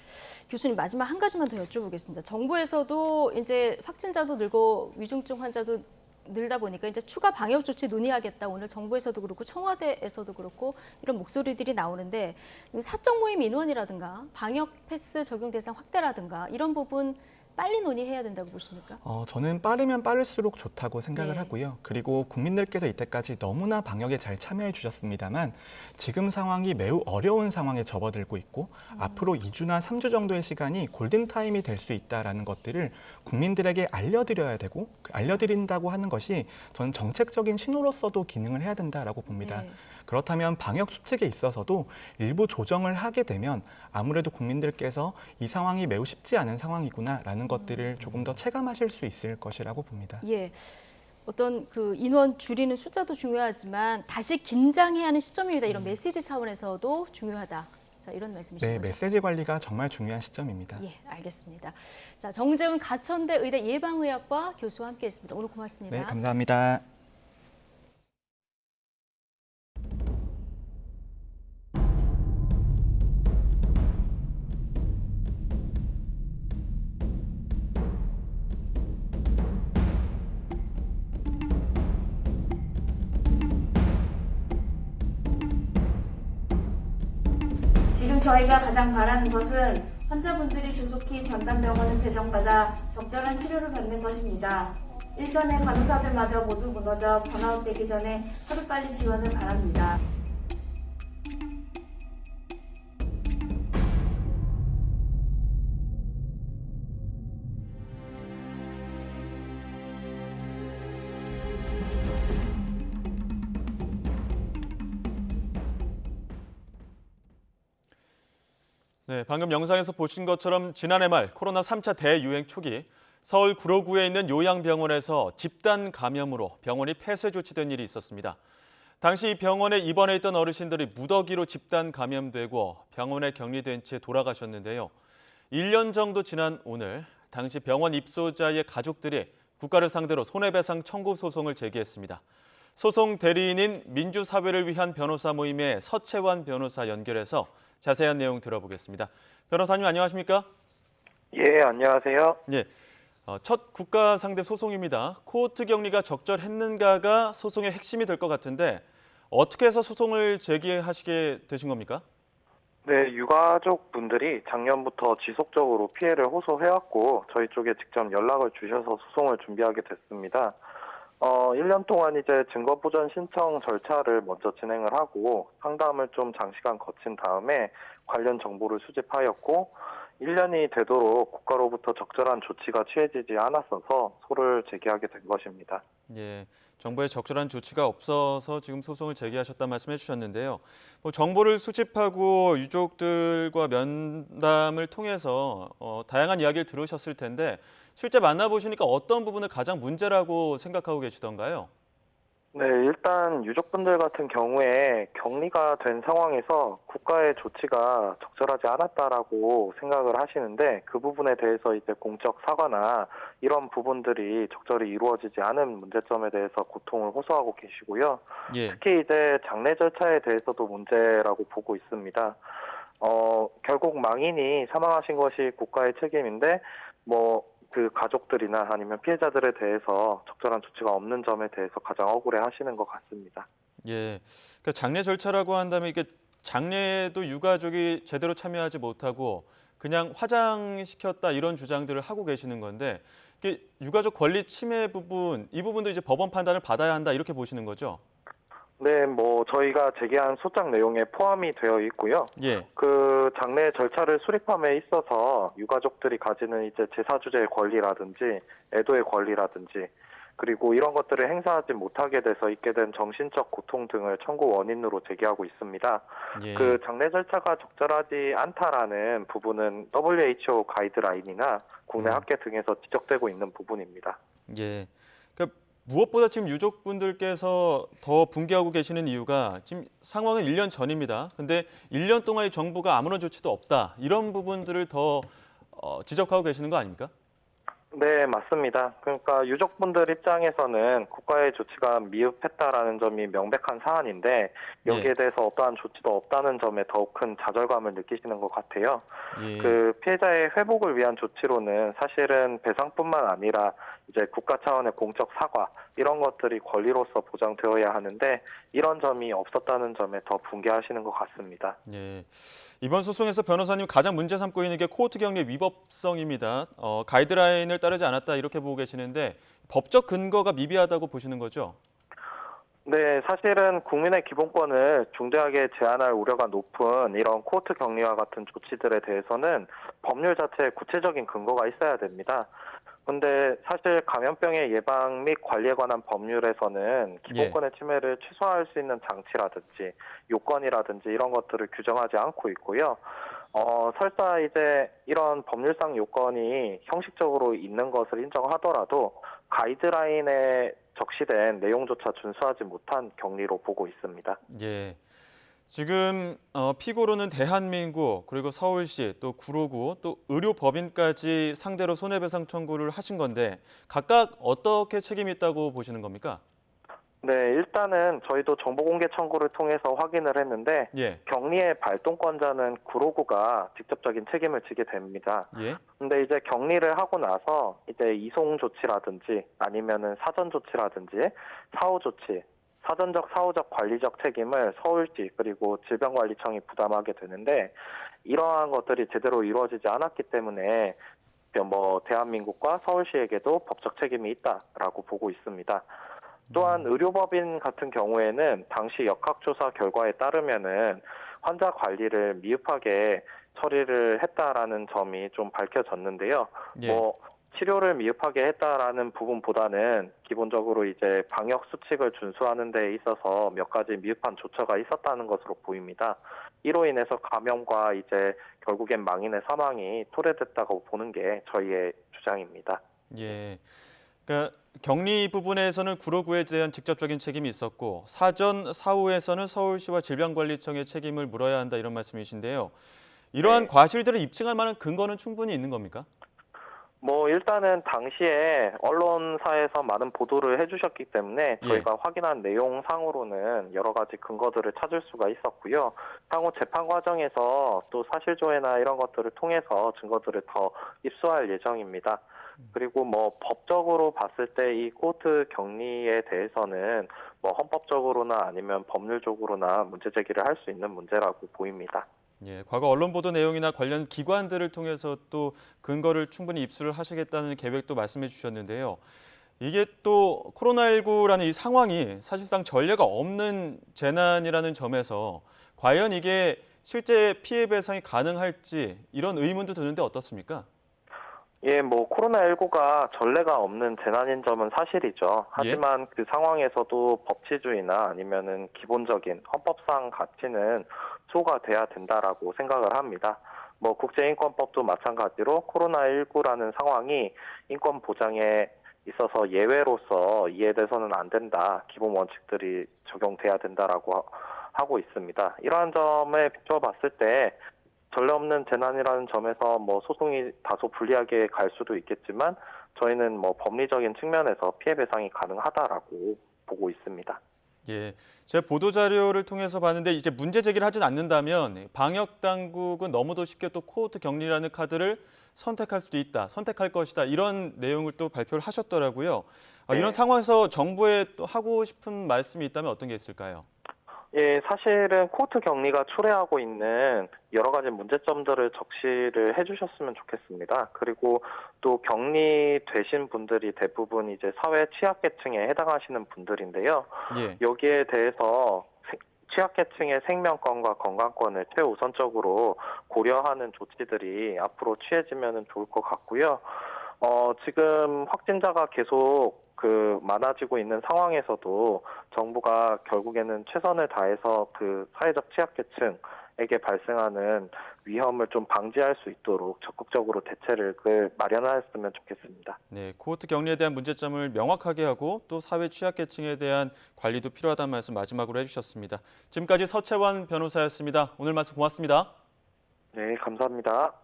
교수님 마지막 한 가지만 더 여쭤보겠습니다. 정부에서도 이제 확진자도 늘고 위중증 환자도 늘다 보니까 이제 추가 방역 조치 논의하겠다. 오늘 정부에서도 그렇고 청와대에서도 그렇고 이런 목소리들이 나오는데 사적 모임 인원이라든가 방역 패스 적용 대상 확대라든가 이런 부분 빨리 논의해야 된다고 보십니까? 저는 빠르면 빠를수록 좋다고 생각을 네. 하고요. 그리고 국민들께서 이때까지 너무나 방역에 잘 참여해 주셨습니다만 지금 상황이 매우 어려운 상황에 접어들고 있고 앞으로 2주나 3주 정도의 시간이 골든타임이 될 수 있다는 것들을 국민들에게 알려드려야 되고 알려드린다고 하는 것이 저는 정책적인 신호로서도 기능을 해야 된다라고 봅니다. 네. 그렇다면 방역 수칙에 있어서도 일부 조정을 하게 되면 아무래도 국민들께서 이 상황이 매우 쉽지 않은 상황이구나라는 것들을 조금 더 체감하실 수 있을 것이라고 봅니다. 예. 어떤 그 인원 줄이는 숫자도 중요하지만 다시 긴장해야 하는 시점입니다. 이런 메시지 차원에서도 중요하다. 자, 이런 말씀이신 네, 거죠? 메시지 관리가 정말 중요한 시점입니다. 예, 알겠습니다. 자, 정재훈 가천대 의대 예방의학과 교수와 함께했습니다. 오늘 고맙습니다. 네, 감사합니다. 지금 저희가 가장 바라는 것은 환자분들이 조속히 전담병원을 배정받아 적절한 치료를 받는 것입니다. 일선의 간호사들마저 모두 무너져 번아웃되기 전에 하루빨리 지원을 바랍니다. 네, 방금 영상에서 보신 것처럼 지난해 말 코로나 3차 대유행 초기 서울 구로구에 있는 요양병원에서 집단 감염으로 병원이 폐쇄 조치된 일이 있었습니다. 당시 이 병원에 입원해 있던 어르신들이 무더기로 집단 감염되고 병원에 격리된 채 돌아가셨는데요. 1년 정도 지난 오늘 당시 병원 입소자의 가족들이 국가를 상대로 손해배상 청구 소송을 제기했습니다. 소송 대리인인 민주사회를 위한 변호사 모임의 서채환 변호사 연결해서 자세한 내용 들어보겠습니다. 변호사님 안녕하십니까? 예, 안녕하세요. 예, 첫 국가 상대 소송입니다. 코호트 격리가 적절했는가가 소송의 핵심이 될 것 같은데 어떻게 해서 소송을 제기하시게 되신 겁니까? 네, 유가족 분들이 작년부터 지속적으로 피해를 호소해왔고 저희 쪽에 직접 연락을 주셔서 소송을 준비하게 됐습니다. 1년 동안 이제 증거보전 신청 절차를 먼저 진행을 하고 상담을 좀 장시간 거친 다음에 관련 정보를 수집하였고 1년이 되도록 국가로부터 적절한 조치가 취해지지 않았어서 소를 제기하게 된 것입니다. 예, 정부의 적절한 조치가 없어서 지금 소송을 제기하셨다는 말씀해 주셨는데요. 정보를 수집하고 유족들과 면담을 통해서 다양한 이야기를 들으셨을 텐데 실제 만나보시니까 어떤 부분을 가장 문제라고 생각하고 계시던가요? 네, 일단 유족분들 같은 경우에 격리가 된 상황에서 국가의 조치가 적절하지 않았다라고 생각을 하시는데 그 부분에 대해서 이제 공적 사과나 이런 부분들이 적절히 이루어지지 않은 문제점에 대해서 고통을 호소하고 계시고요. 예. 특히 이제 장례 절차에 대해서도 문제라고 보고 있습니다. 결국 망인이 사망하신 것이 국가의 책임인데 그 가족들이나 아니면 피해자들에 대해서 적절한 조치가 없는 점에 대해서 가장 억울해 하시는 것 같습니다. 예, 그러니까 장례 절차라고 한다면 이게 장례에도 유가족이 제대로 참여하지 못하고 그냥 화장시켰다 이런 주장들을 하고 계시는 건데 이게 유가족 권리 침해 부분, 이 부분도 이제 법원 판단을 받아야 한다 이렇게 보시는 거죠? 네, 저희가 제기한 소장 내용에 포함이 되어 있고요. 예. 그 장례 절차를 수립함에 있어서 유가족들이 가지는 이제 제사주제의 권리라든지 애도의 권리라든지 그리고 이런 것들을 행사하지 못하게 돼서 있게 된 정신적 고통 등을 청구 원인으로 제기하고 있습니다. 예. 그 장례 절차가 적절하지 않다라는 부분은 WHO 가이드라인이나 국내 학계 등에서 지적되고 있는 부분입니다. 예. 그러니까 무엇보다 지금 유족분들께서 더 붕괴하고 계시는 이유가 지금 상황은 1년 전입니다. 근데 1년 동안 정부가 아무런 조치도 없다. 이런 부분들을 더 지적하고 계시는 거 아닙니까? 네, 맞습니다. 그러니까 유족분들 입장에서는 국가의 조치가 미흡했다라는 점이 명백한 사안인데 여기에 대해서 어떠한 조치도 없다는 점에 더욱 큰 좌절감을 느끼시는 것 같아요. 예. 그 피해자의 회복을 위한 조치로는 사실은 배상뿐만 아니라 이제 국가 차원의 공적 사과 이런 것들이 권리로서 보장되어야 하는데 이런 점이 없었다는 점에 더 붕괴하시는 것 같습니다. 예. 이번 소송에서 변호사님 가장 문제 삼고 있는 게 코호트 격리 위법성입니다. 가이드라인을 따르지 않았다 이렇게 보고 계시는데 법적 근거가 미비하다고 보시는 거죠? 네, 사실은 국민의 기본권을 중대하게 제한할 우려가 높은 이런 코호트 격리와 같은 조치들에 대해서는 법률 자체에 구체적인 근거가 있어야 됩니다. 근데 사실 감염병의 예방 및 관리에 관한 법률에서는 기본권의 침해를 최소화할 수 있는 장치라든지 요건이라든지 이런 것들을 규정하지 않고 있고요. 설사 이제 이런 법률상 요건이 형식적으로 있는 것을 인정하더라도 가이드라인에 적시된 내용조차 준수하지 못한 격리로 보고 있습니다. 예. 지금 피고로는 대한민국 그리고 서울시 또 구로구 또 의료법인까지 상대로 손해배상 청구를 하신 건데 각각 어떻게 책임이 있다고 보시는 겁니까? 네, 일단은 저희도 정보공개 청구를 통해서 확인을 했는데 예. 격리의 발동권자는 구로구가 직접적인 책임을 지게 됩니다. 예. 근데 이제 격리를 하고 나서 이제 이송 조치라든지 아니면은 사전 조치라든지 사후 조치 사전적, 사후적, 관리적 책임을 서울시 그리고 질병관리청이 부담하게 되는데 이러한 것들이 제대로 이루어지지 않았기 때문에 대한민국과 서울시에게도 법적 책임이 있다라고 보고 있습니다. 또한 의료법인 같은 경우에는 당시 역학조사 결과에 따르면은 환자 관리를 미흡하게 처리를 했다라는 점이 좀 밝혀졌는데요. 예. 치료를 미흡하게 했다라는 부분보다는 기본적으로 이제 방역 수칙을 준수하는 데 있어서 몇 가지 미흡한 조처가 있었다는 것으로 보입니다. 이로 인해서 감염과 이제 결국엔 망인의 사망이 토래됐다고 보는 게 저희의 주장입니다. 예. 그러니까 격리 부분에서는 구로구에 대한 직접적인 책임이 있었고 사전 사후에서는 서울시와 질병관리청의 책임을 물어야 한다 이런 말씀이신데요. 이러한 과실들을 입증할 만한 근거는 충분히 있는 겁니까? 일단은 당시에 언론사에서 많은 보도를 해주셨기 때문에 저희가 확인한 내용상으로는 여러 가지 근거들을 찾을 수가 있었고요. 향후 재판 과정에서 또 사실조회나 이런 것들을 통해서 증거들을 더 입수할 예정입니다. 그리고 법적으로 봤을 때 이 코호트 격리에 대해서는 헌법적으로나 아니면 법률적으로나 문제 제기를 할 수 있는 문제라고 보입니다. 예, 과거 언론 보도 내용이나 관련 기관들을 통해서 또 근거를 충분히 입수를 하시겠다는 계획도 말씀해 주셨는데요. 이게 또 코로나19라는 이 상황이 사실상 전례가 없는 재난이라는 점에서 과연 이게 실제 피해 배상이 가능할지 이런 의문도 드는데 어떻습니까? 예, 코로나19가 전례가 없는 재난인 점은 사실이죠. 하지만 그 상황에서도 법치주의나 아니면은 기본적인 헌법상 가치는 소화돼야 된다라고 생각을 합니다. 국제인권법도 마찬가지로 코로나19라는 상황이 인권 보장에 있어서 예외로서 이해돼서는 안 된다. 기본 원칙들이 적용돼야 된다라고 하고 있습니다. 이러한 점에 비춰봤을 때 전례 없는 재난이라는 점에서 소송이 다소 불리하게 갈 수도 있겠지만 저희는 법리적인 측면에서 피해 배상이 가능하다라고 보고 있습니다. 예, 제가 보도 자료를 통해서 봤는데 이제 문제 제기를 하진 않는다면 방역 당국은 너무도 쉽게 또 코호트 격리라는 카드를 선택할 수도 있다, 선택할 것이다 이런 내용을 또 발표를 하셨더라고요. 이런 상황에서 정부에 또 하고 싶은 말씀이 있다면 어떤 게 있을까요? 예, 사실은 코호트 격리가 초래하고 있는 여러 가지 문제점들을 적시를 해주셨으면 좋겠습니다. 그리고 또 격리되신 분들이 대부분 이제 사회 취약계층에 해당하시는 분들인데요. 여기에 대해서 취약계층의 생명권과 건강권을 최우선적으로 고려하는 조치들이 앞으로 취해지면 좋을 것 같고요. 지금 확진자가 계속 많아지고 있는 상황에서도 정부가 결국에는 최선을 다해서 그 사회적 취약계층에게 발생하는 위험을 좀 방지할 수 있도록 적극적으로 대책을 마련하였으면 좋겠습니다. 네, 코호트 격리에 대한 문제점을 명확하게 하고 또 사회 취약계층에 대한 관리도 필요하다는 말씀 마지막으로 해주셨습니다. 지금까지 서채원 변호사였습니다. 오늘 말씀 고맙습니다. 네, 감사합니다.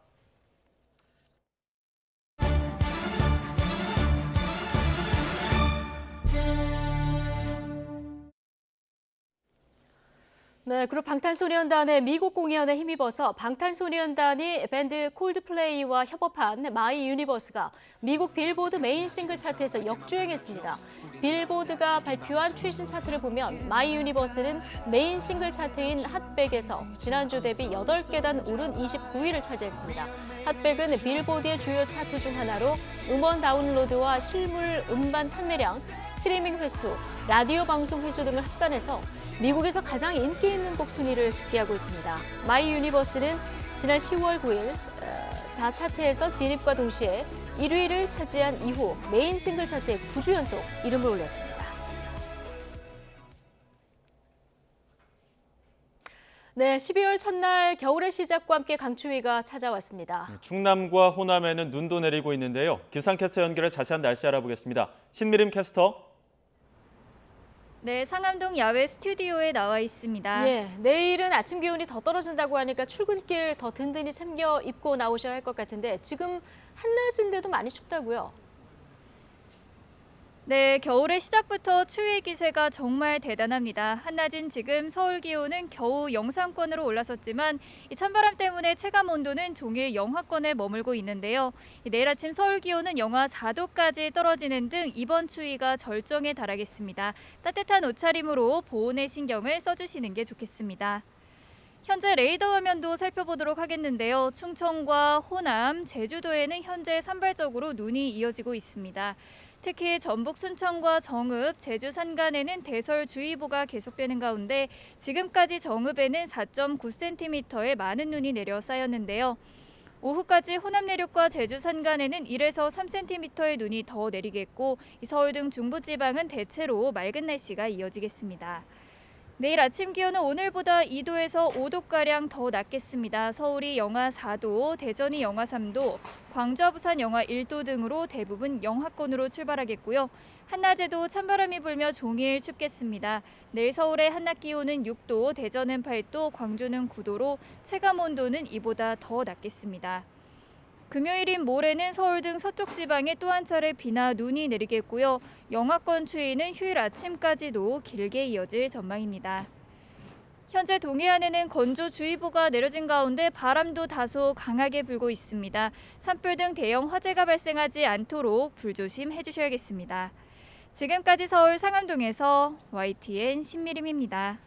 네, 그리고 방탄소년단의 미국 공연에 힘입어서 방탄소년단이 밴드 콜드플레이와 협업한 마이 유니버스가 미국 빌보드 메인 싱글 차트에서 역주행했습니다. 빌보드가 발표한 최신 차트를 보면 마이 유니버스는 메인 싱글 차트인 핫백에서 지난주 대비 8계단 오른 29위를 차지했습니다. 핫백은 빌보드의 주요 차트 중 하나로 음원 다운로드와 실물 음반 판매량, 스트리밍 횟수, 라디오 방송 횟수 등을 합산해서 미국에서 가장 인기 있는 곡 순위를 집계하고 있습니다. 마이 유니버스는 지난 10월 9일 차트에서 진입과 동시에 1위를 차지한 이후 메인 싱글 차트에 9주 연속 이름을 올렸습니다. 네, 12월 첫날 겨울의 시작과 함께 강추위가 찾아왔습니다. 충남과 호남에는 눈도 내리고 있는데요. 기상캐스터 연결해 자세한 날씨 알아보겠습니다. 신미림 캐스터. 네, 상암동 야외 스튜디오에 나와 있습니다. 예, 내일은 아침 기온이 더 떨어진다고 하니까 출근길 더 든든히 챙겨 입고 나오셔야 할 것 같은데 지금 한낮인데도 많이 춥다고요? 네, 겨울의 시작부터 추위 기세가 정말 대단합니다. 한낮인 지금 서울 기온은 겨우 영상권으로 올라섰지만 이 찬바람 때문에 체감 온도는 종일 영하권에 머물고 있는데요. 내일 아침 서울 기온은 영하 4도까지 떨어지는 등 이번 추위가 절정에 달하겠습니다. 따뜻한 옷차림으로 보온의 신경을 써주시는 게 좋겠습니다. 현재 레이더 화면도 살펴보도록 하겠는데요. 충청과 호남, 제주도에는 현재 산발적으로 눈이 이어지고 있습니다. 특히 전북 순천과 정읍, 제주 산간에는 대설주의보가 계속되는 가운데 지금까지 정읍에는 4.9cm의 많은 눈이 내려 쌓였는데요. 오후까지 호남 내륙과 제주 산간에는 1에서 3cm의 눈이 더 내리겠고 서울 등 중부지방은 대체로 맑은 날씨가 이어지겠습니다. 내일 아침 기온은 오늘보다 2도에서 5도가량 더 낮겠습니다. 서울이 영하 4도, 대전이 영하 3도, 광주와 부산 영하 1도 등으로 대부분 영하권으로 출발하겠고요. 한낮에도 찬바람이 불며 종일 춥겠습니다. 내일 서울의 한낮 기온은 6도, 대전은 8도, 광주는 9도로 체감 온도는 이보다 더 낮겠습니다. 금요일인 모레는 서울 등 서쪽 지방에 또 한 차례 비나 눈이 내리겠고요. 영하권 추위는 휴일 아침까지도 길게 이어질 전망입니다. 현재 동해안에는 건조주의보가 내려진 가운데 바람도 다소 강하게 불고 있습니다. 산불 등 대형 화재가 발생하지 않도록 불조심해 주셔야겠습니다. 지금까지 서울 상암동에서 YTN 신미림입니다.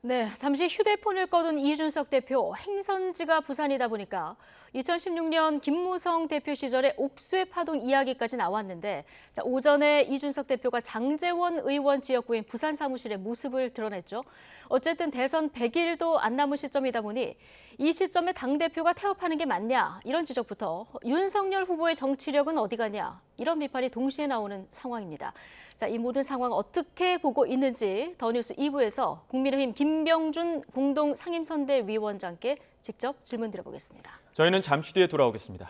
네, 잠시 휴대폰을 꺼둔 이준석 대표, 행선지가 부산이다 보니까 2016년 김무성 대표 시절의 옥수의 파동 이야기까지 나왔는데 오전에 이준석 대표가 장제원 의원 지역구인 부산 사무실의 모습을 드러냈죠. 어쨌든 대선 100일도 안 남은 시점이다 보니 이 시점에 당대표가 태업하는 게 맞냐 이런 지적부터 윤석열 후보의 정치력은 어디 가냐 이런 비판이 동시에 나오는 상황입니다. 자, 이 모든 상황 어떻게 보고 있는지 더 뉴스 2부에서 국민의힘 김병준 공동 상임선대위원장께 직접 질문 드려보겠습니다. 저희는 잠시 뒤에 돌아오겠습니다.